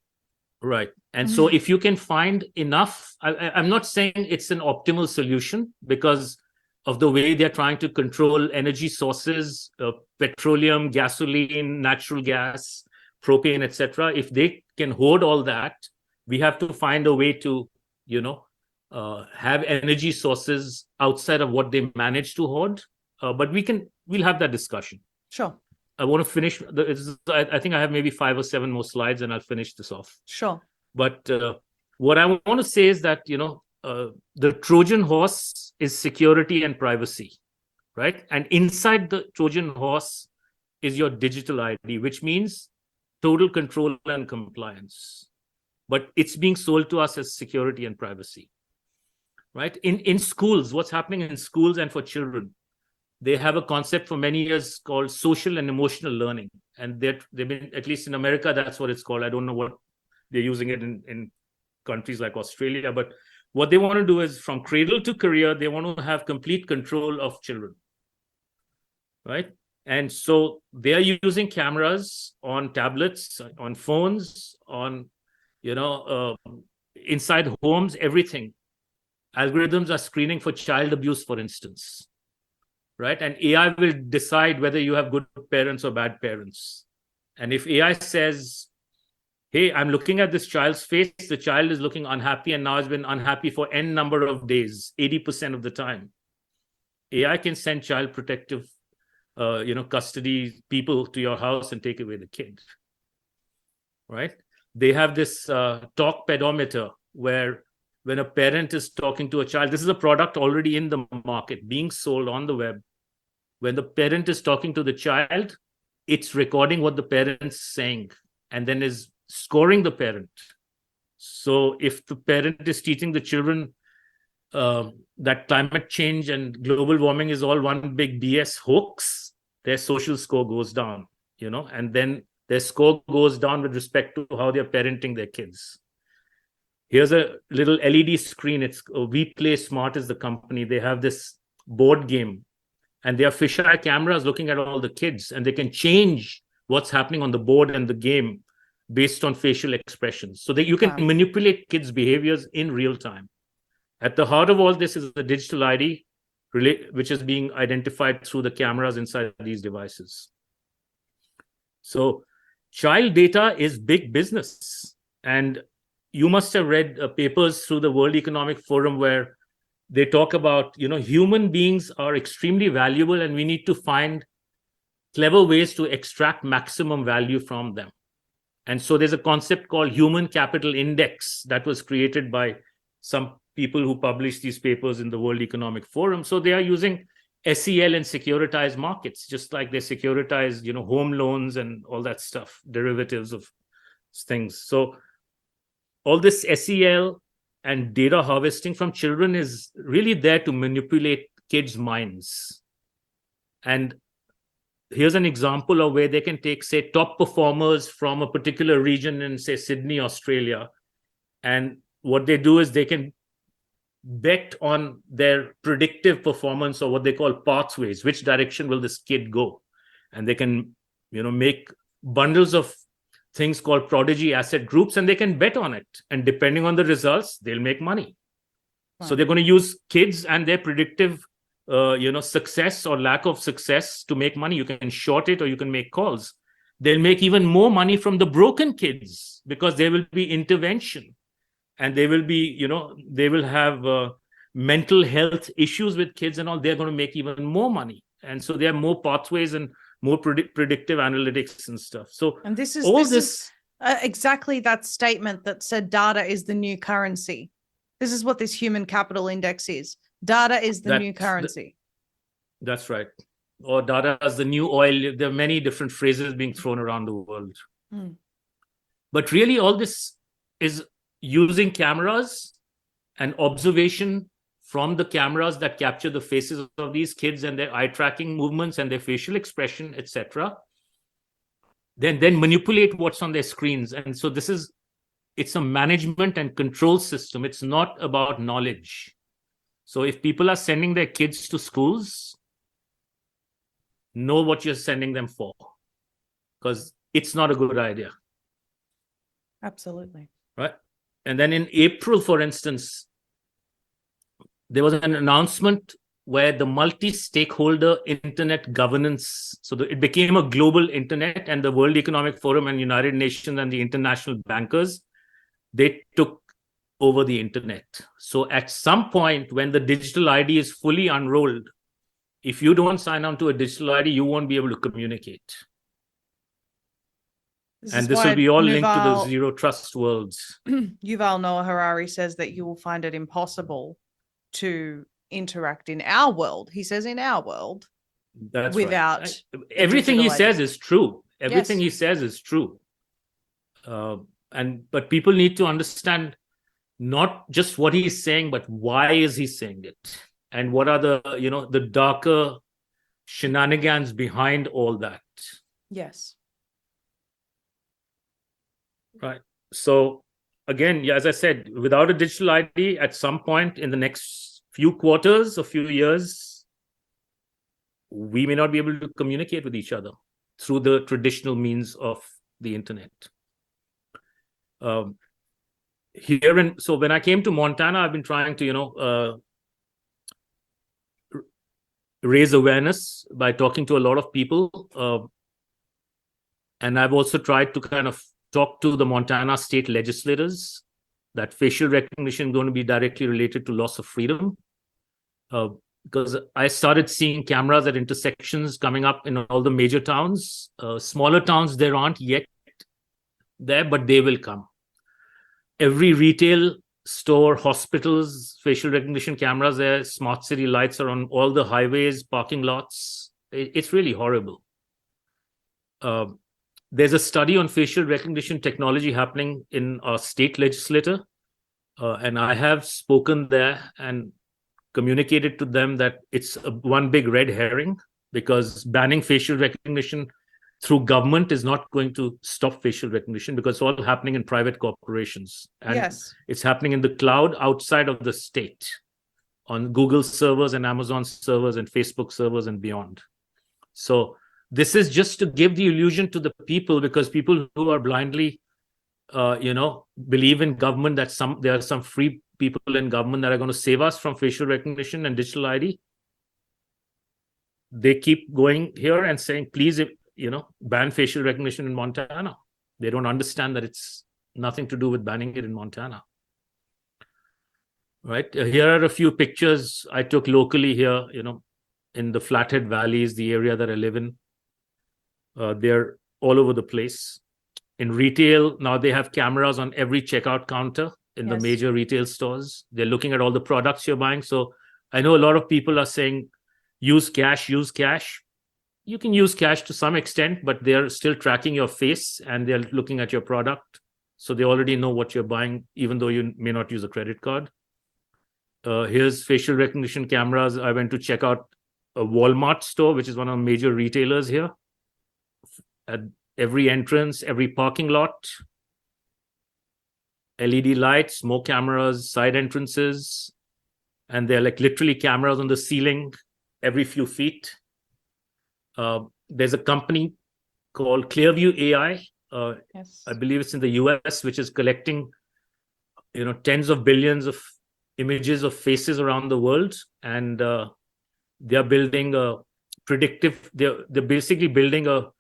Right. And so if you can find enough, I'm not saying it's an optimal solution because of the way they're trying to control energy sources, petroleum, gasoline, natural gas, propane, etc. If they can hoard all that, we have to find a way to, have energy sources outside of what they manage to hoard. But we'll have that discussion. Sure. I want to finish. I think I have maybe 5 or 7 more slides, and I'll finish this off. Sure. But what I want to say is that, the Trojan horse is security and privacy, right? And inside the Trojan horse is your digital ID, which means total control and compliance. But it's being sold to us as security and privacy, right? In schools, what's happening in schools and for children, they have a concept for many years called social and emotional learning. And they've been, at least in America, that's what it's called. I don't know what they're using it in countries like Australia. But what they want to do is from cradle to career, they want to have complete control of children, right? And so they are using cameras on tablets, on phones, on, inside homes, everything. Algorithms are screening for child abuse, for instance. Right? And AI will decide whether you have good parents or bad parents. And if AI says, hey, I'm looking at this child's face, the child is looking unhappy and now has been unhappy for N number of days, 80% of the time, AI can send child protective, custody people to your house and take away the kid. Right? They have this talk pedometer where when a parent is talking to a child, this is a product already in the market, being sold on the web. When the parent is talking to the child, it's recording what the parent's saying and then is scoring the parent. So if the parent is teaching the children that climate change and global warming is all one big BS hoax, their social score goes down, and then their score goes down with respect to how they're parenting their kids. Here's a little LED screen. It's We Play Smart is the company. They have this board game, and they have fisheye cameras looking at all the kids, and they can change what's happening on the board and the game based on facial expressions, so that you can manipulate kids' behaviors in real time. At the heart of all this is the digital ID, which is being identified through the cameras inside these devices. So child data is big business, and you must have read papers through the World Economic Forum where they talk about, human beings are extremely valuable and we need to find clever ways to extract maximum value from them. And so there's a concept called human capital index that was created by some people who published these papers in the World Economic Forum. So they are using SEL and securitized markets, just like they securitize, home loans and all that stuff, derivatives of things. So all this SEL and data harvesting from children is really there to manipulate kids' minds. And here's an example of where they can take, say, top performers from a particular region in, say, Sydney, Australia. And what they do is they can bet on their predictive performance, or what they call pathways. Which direction will this kid go? And they can, make bundles of things called prodigy asset groups, and they can bet on it. And depending on the results, they'll make money. Wow. So they're going to use kids and their predictive, success or lack of success to make money. You can short it or you can make calls. They'll make even more money from the broken kids because there will be intervention. And they will be, they will have mental health issues with kids and all. They're going to make even more money. And so there are more pathways and more predictive analytics and stuff. So, and this is exactly that statement that said data is the new currency. This is what this human capital index is. Data is the new currency. That's right. Or data is the new oil. There are many different phrases being thrown around the world. But really, all this is using cameras and observation from the cameras that capture the faces of these kids and their eye tracking movements and their facial expression, etc. Then manipulate what's on their screens. And so this is it's a management and control system. It's not about knowledge. So if people are sending their kids to schools, know what you're sending them for, because it's not a good idea. Absolutely. Right. And then in April, for instance, there was an announcement where the multi-stakeholder internet governance, so it became a global internet, and the World Economic Forum and United Nations and the international bankers, they took over the internet. So at some point when the digital ID is fully unrolled, if you don't sign on to a digital ID, you won't be able to communicate. And this will be all linked to the zero trust worlds. Yuval Noah Harari says that you will find it impossible to interact in our world. He says in our world, that's without right. Everything he says is true. Everything he says is true. But people need to understand not just what he's saying, but why is he saying it, and what are the darker shenanigans behind all that. Yes. Right. So again, as I said, without a digital ID, at some point in the next few quarters or few years, we may not be able to communicate with each other through the traditional means of the internet. So when I came to Montana, I've been trying to, raise awareness by talking to a lot of people. And I've also tried to kind of talk to the Montana state legislators that facial recognition is going to be directly related to loss of freedom. Because I started seeing cameras at intersections coming up in all the major towns. Smaller towns, there aren't yet there, but they will come. Every retail store, hospitals, facial recognition cameras there, smart city lights are on all the highways, parking lots. It's really horrible. There's a study on facial recognition technology happening in our state legislature. And I have spoken there and communicated to them that it's one big red herring, because banning facial recognition through government is not going to stop facial recognition, because it's all happening in private corporations. And it's happening in the cloud outside of the state, on Google servers and Amazon servers and Facebook servers and beyond. So this is just to give the illusion to the people, because people who are blindly, believe in government, that there are some free people in government that are going to save us from facial recognition and digital ID. They keep going here and saying, please, ban facial recognition in Montana. They don't understand that it's nothing to do with banning it in Montana. Right? Here are a few pictures I took locally here, in the Flathead Valleys, the area that I live in. They're all over the place. In retail, now they have cameras on every checkout counter in the major retail stores. They're looking at all the products you're buying. So I know a lot of people are saying, use cash, use cash. You can use cash to some extent, but they're still tracking your face and they're looking at your product. So they already know what you're buying, even though you may not use a credit card. Here's facial recognition cameras. I went to check out a Walmart store, which is one of the major retailers here. At every entrance, every parking lot, LED lights, more cameras, side entrances, and they're like literally cameras on the ceiling every few feet. There's a company called Clearview AI. I believe it's in the US, which is collecting, tens of billions of images of faces around the world, and they're building a predictive. They're basically building a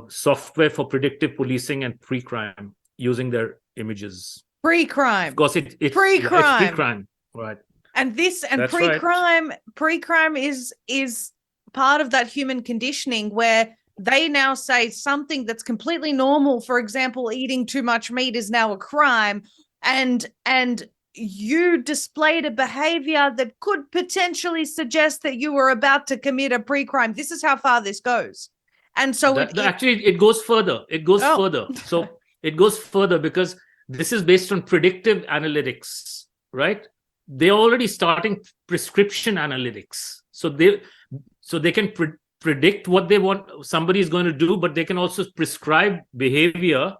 software for predictive policing and pre-crime using their images. Pre-crime. Of course, it's pre-crime, right? And That's pre-crime, pre-crime is part of that human conditioning, where they now say something that's completely normal, for example, eating too much meat, is now a crime, and you displayed a behavior that could potentially suggest that you were about to commit a pre-crime. This is how far this goes. And so actually it goes further. It goes further. So it goes further because this is based on predictive analytics, right? They're already starting prescription analytics. So they can predict what they want somebody is going to do, but they can also prescribe behavior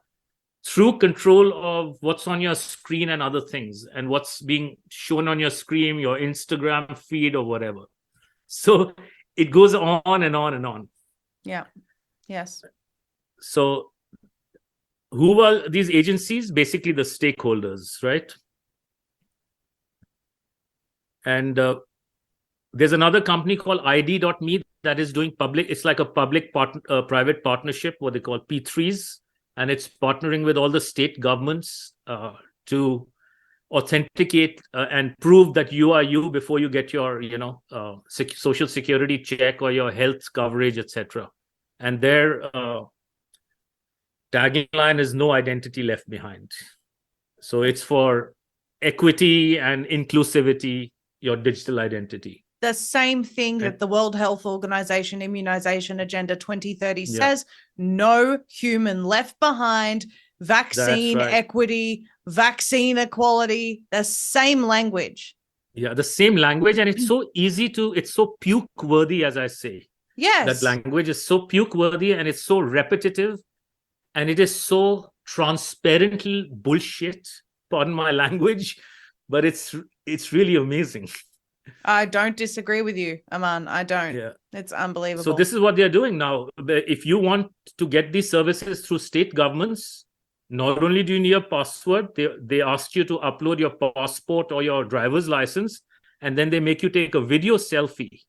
through control of what's on your screen and other things, and what's being shown on your screen, your Instagram feed or whatever. So it goes on and on and on. Yeah. Yes. So who are these agencies? Basically the stakeholders, right? And there's another company called ID.me that is doing public. It's like a private partnership, what they call P3s. And it's partnering with all the state governments to authenticate and prove that you are you before you get your, social security check or your health coverage, etc. And their tagline is "No identity left behind." So it's for equity and inclusivity, your digital identity. The same thing that the World Health Organization Immunization Agenda 2030 says, no human left behind, vaccine equity, vaccine equality, the same language. Yeah, the same language. And it's so easy it's so puke-worthy, as I say. Yes. That language is so puke-worthy and it's so repetitive and it is so transparently bullshit, pardon my language, but it's really amazing. I don't disagree with you, Aman. I don't. Yeah. It's unbelievable. So this is what they're doing now. If you want to get these services through state governments, not only do you need a password, they ask you to upload your passport or your driver's license, and then they make you take a video selfie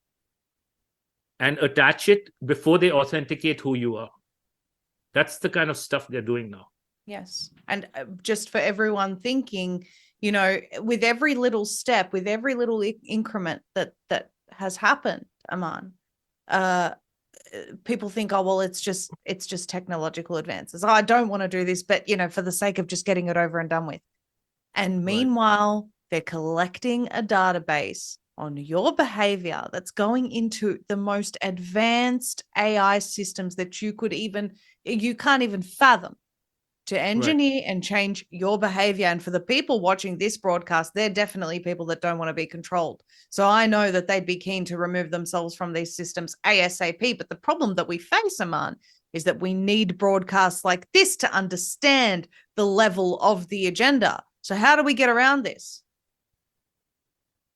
and attach it before they authenticate who you are. That's the kind of stuff they're doing now. Yes. And just for everyone thinking, with every little step, with every little increment that has happened, Aman, people think, oh, well, it's just technological advances. Oh, I don't want to do this, but, for the sake of just getting it over and done with. And meanwhile, they're collecting a database on your behavior that's going into the most advanced AI systems that you can't even fathom, to engineer and change your behavior. And for the people watching this broadcast, they're definitely people that don't want to be controlled. So I know that they'd be keen to remove themselves from these systems ASAP. But the problem that we face, Aman, is that we need broadcasts like this to understand the level of the agenda. So how do we get around this?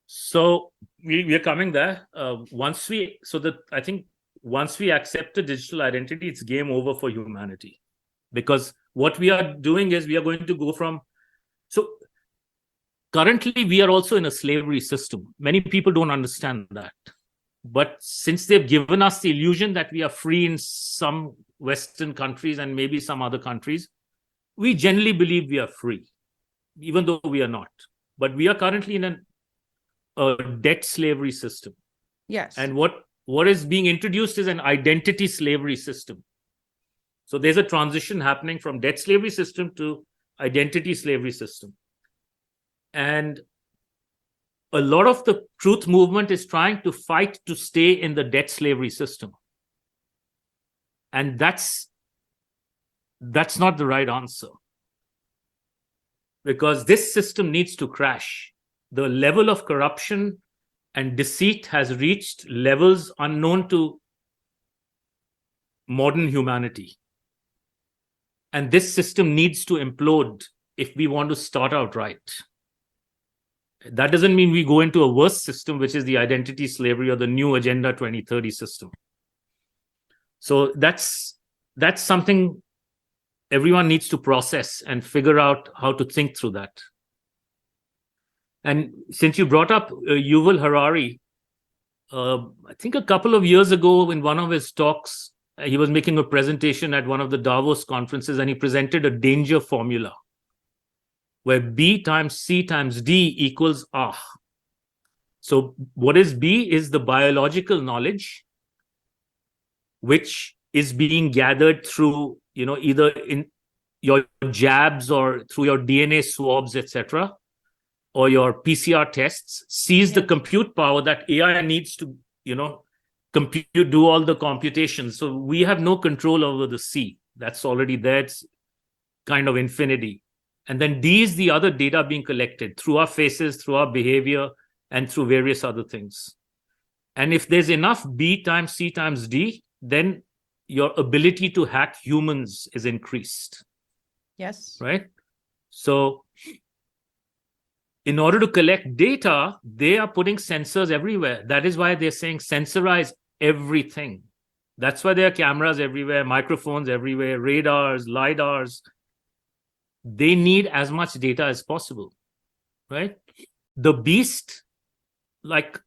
So we're coming there. Once we accept a digital identity, it's game over for humanity. Because what we are doing is we are going to go from... So currently, we are also in a slavery system. Many people don't understand that. But since they've given us the illusion that we are free in some Western countries and maybe some other countries, we generally believe we are free, even though we are not. But we are currently in a debt slavery system. Yes. And what is being introduced is an identity slavery system. So there's a transition happening from debt slavery system to identity slavery system. And a lot of the truth movement is trying to fight to stay in the debt slavery system. And that's not the right answer. Because this system needs to crash. The level of corruption and deceit has reached levels unknown to modern humanity. And this system needs to implode if we want to start out right. That doesn't mean we go into a worse system, which is the identity slavery or the new Agenda 2030 system. So that's something everyone needs to process and figure out how to think through that. And since you brought up Yuval Harari, I think a couple of years ago in one of his talks, he was making a presentation at one of the Davos conferences, and he presented a danger formula where B times C times D equals R. So what is B is the biological knowledge, which is being gathered through, either in your jabs or through your DNA swabs, etc., or your PCR tests. C is the compute power that AI needs to, do all the computations. So we have no control over the C. That's already there. It's kind of infinity. And then D is the other data being collected through our faces, through our behavior, and through various other things. And if there's enough B times C times D, then your ability to hack humans is increased. Yes. right? So in order to collect data, they are putting sensors everywhere. That is why they're saying sensorize everything. That's why there are cameras everywhere, microphones everywhere, radars, lidars. They need as much data as possible, right? The beast, like,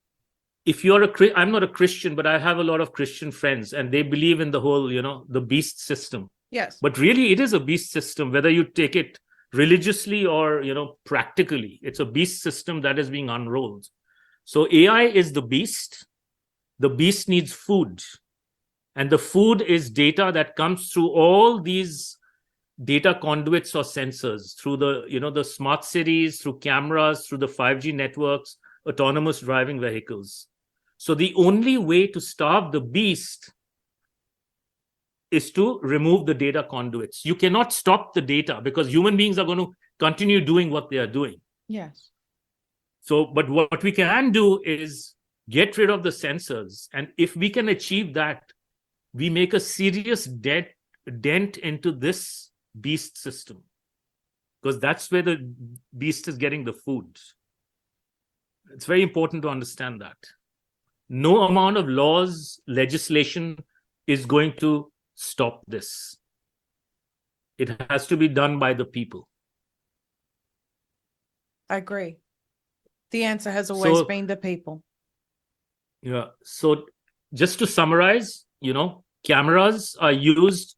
if you're I'm not a Christian, but I have a lot of Christian friends, and they believe in the whole, the beast system. Yes. But really, it is a beast system, whether you take it religiously or, practically. It's a beast system that is being unrolled. So AI is the beast. The beast needs food. And the food is data that comes through all these data conduits or sensors, through the smart cities, through cameras, through the 5G networks, autonomous driving vehicles. So the only way to starve the beast is to remove the data conduits. You cannot stop the data because human beings are going to continue doing what they are doing. Yes. So, but what we can do is get rid of the sensors. And if we can achieve that, we make a serious dent into this beast system, because that's where the beast is getting the food. It's very important to understand that. No amount of laws, legislation is going to stop this. It has to be done by the people. I agree. The answer has always been the people. Yeah. So just to summarize, cameras are used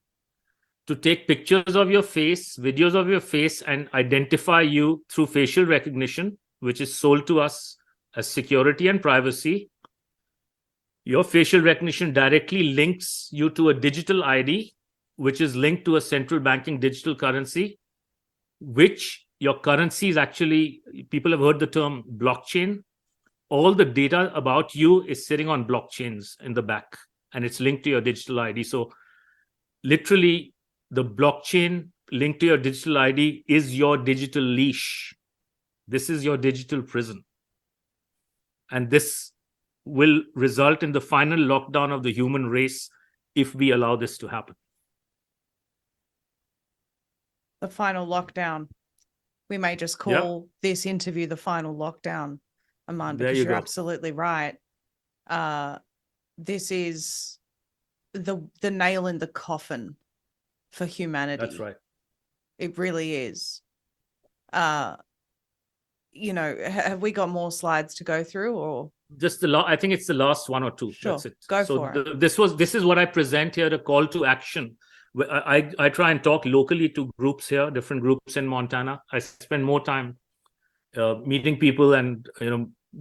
to take pictures of your face, videos of your face, and identify you through facial recognition, which is sold to us as security and privacy. Your facial recognition directly links you to a digital ID, which is linked to a central banking digital currency, which your currency is actually, people have heard the term blockchain. All the data about you is sitting on blockchains in the back, and it's linked to your digital ID. So literally, the blockchain linked to your digital ID is your digital leash. This is your digital prison. And this will result in the final lockdown of the human race if we allow this to happen. The final lockdown. We may just call this interview the final lockdown, Aman, because you're absolutely right. This is the nail in the coffin for humanity. That's right. It really is. Have we got more slides to go through, or just I think it's the last one or two. Sure. That's it. Go for it. This is what I present here, a call to action. I try and talk locally to groups here, different groups in Montana. I spend more time meeting people and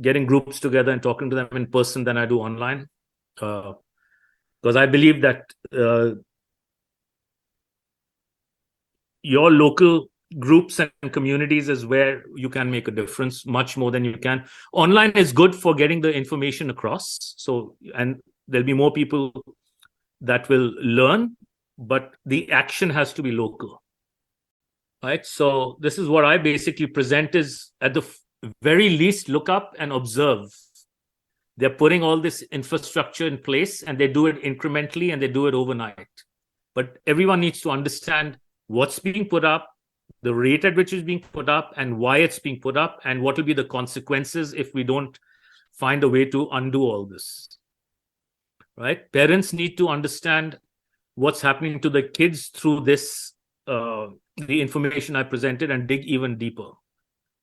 getting groups together and talking to them in person than I do online, because I believe that your local groups and communities is where you can make a difference much more than you can. Online is good for getting the information across. So, and there'll be more people that will learn, but the action has to be local, right? So this is what I basically present is, at the very least, look up and observe. They're putting all this infrastructure in place, and they do it incrementally, and they do it overnight. But everyone needs to understand what's being put up, the rate at which it's being put up, and why it's being put up, and what will be the consequences if we don't find a way to undo all this, right? Parents need to understand what's happening to the kids through this, the information I presented, and dig even deeper.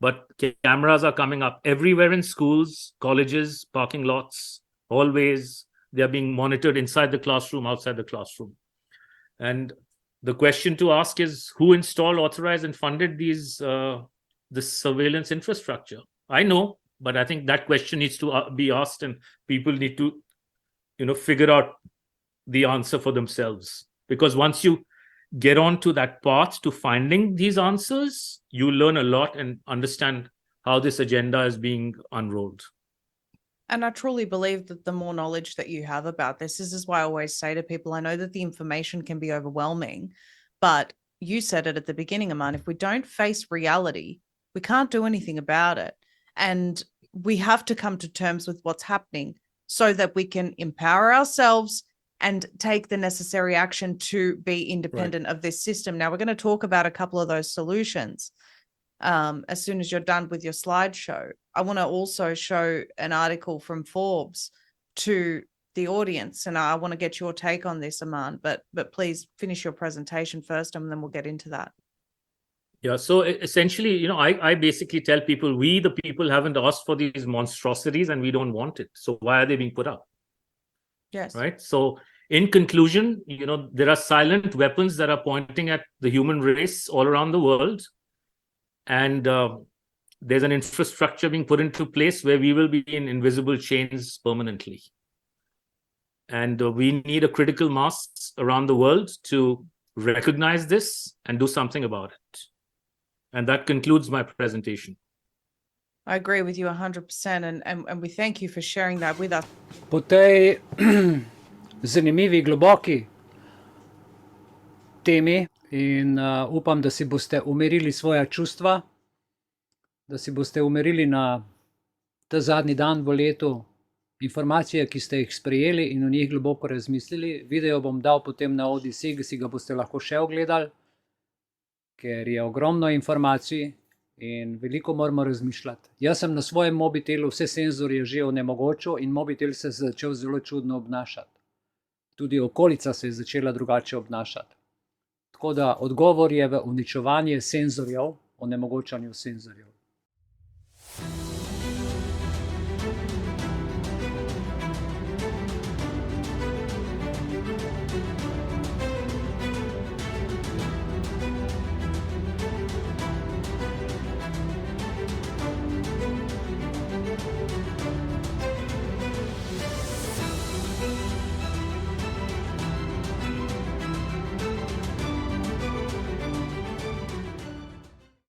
But cameras are coming up everywhere in schools, colleges, parking lots, hallways. They're being monitored inside the classroom, outside the classroom. And the question to ask is, who installed, authorized, and funded this surveillance infrastructure? I know, but I think that question needs to be asked, and people need to, figure out the answer for themselves. Because once you get onto that path to finding these answers, you learn a lot and understand how this agenda is being unrolled. And I truly believe that the more knowledge that you have about this is why I always say to people, I know that the information can be overwhelming, but you said it at the beginning, Aman, if we don't face reality, we can't do anything about it. And we have to come to terms with what's happening so that we can empower ourselves and take the necessary action to be independent of this system. Now, we're going to talk about a couple of those solutions as soon as you're done with your slideshow. I want to also show an article from Forbes to the audience, and I want to get your take on this, Aman, but please finish your presentation first, and then we'll get into that. Yeah, so essentially, you know, I basically tell people, we the people haven't asked for these monstrosities and we don't want it. So why are they being put up? Yes. Right. So in conclusion, you know, there are silent weapons that are pointing at the human race all around the world. And there's an infrastructure being put into place where we will be in invisible chains permanently. And we need a critical mass around the world to recognize this and do something about it. And that concludes my presentation. I agree with you 100%, and we thank you for sharing that with us. Po tej zanimivi, globoki temi in upam, da si boste umirili svoja čustva, da si boste umirili na ta zadnji dan v letu informacije, ki ste jih sprejeli in o njih globoko razmislili. Video bom dal potem na Odyssey, si ga boste lahko še ogledali, ker je ogromno informacij in veliko moramo razmišljati. Jaz sem na svojem mobitelu vse senzorje že onemogočil in mobitel se je začel zelo čudno obnašati. Tudi okolica se je začela drugače obnašati. Tako da odgovor je v uničevanje senzorjev, onemogočanju senzorjev.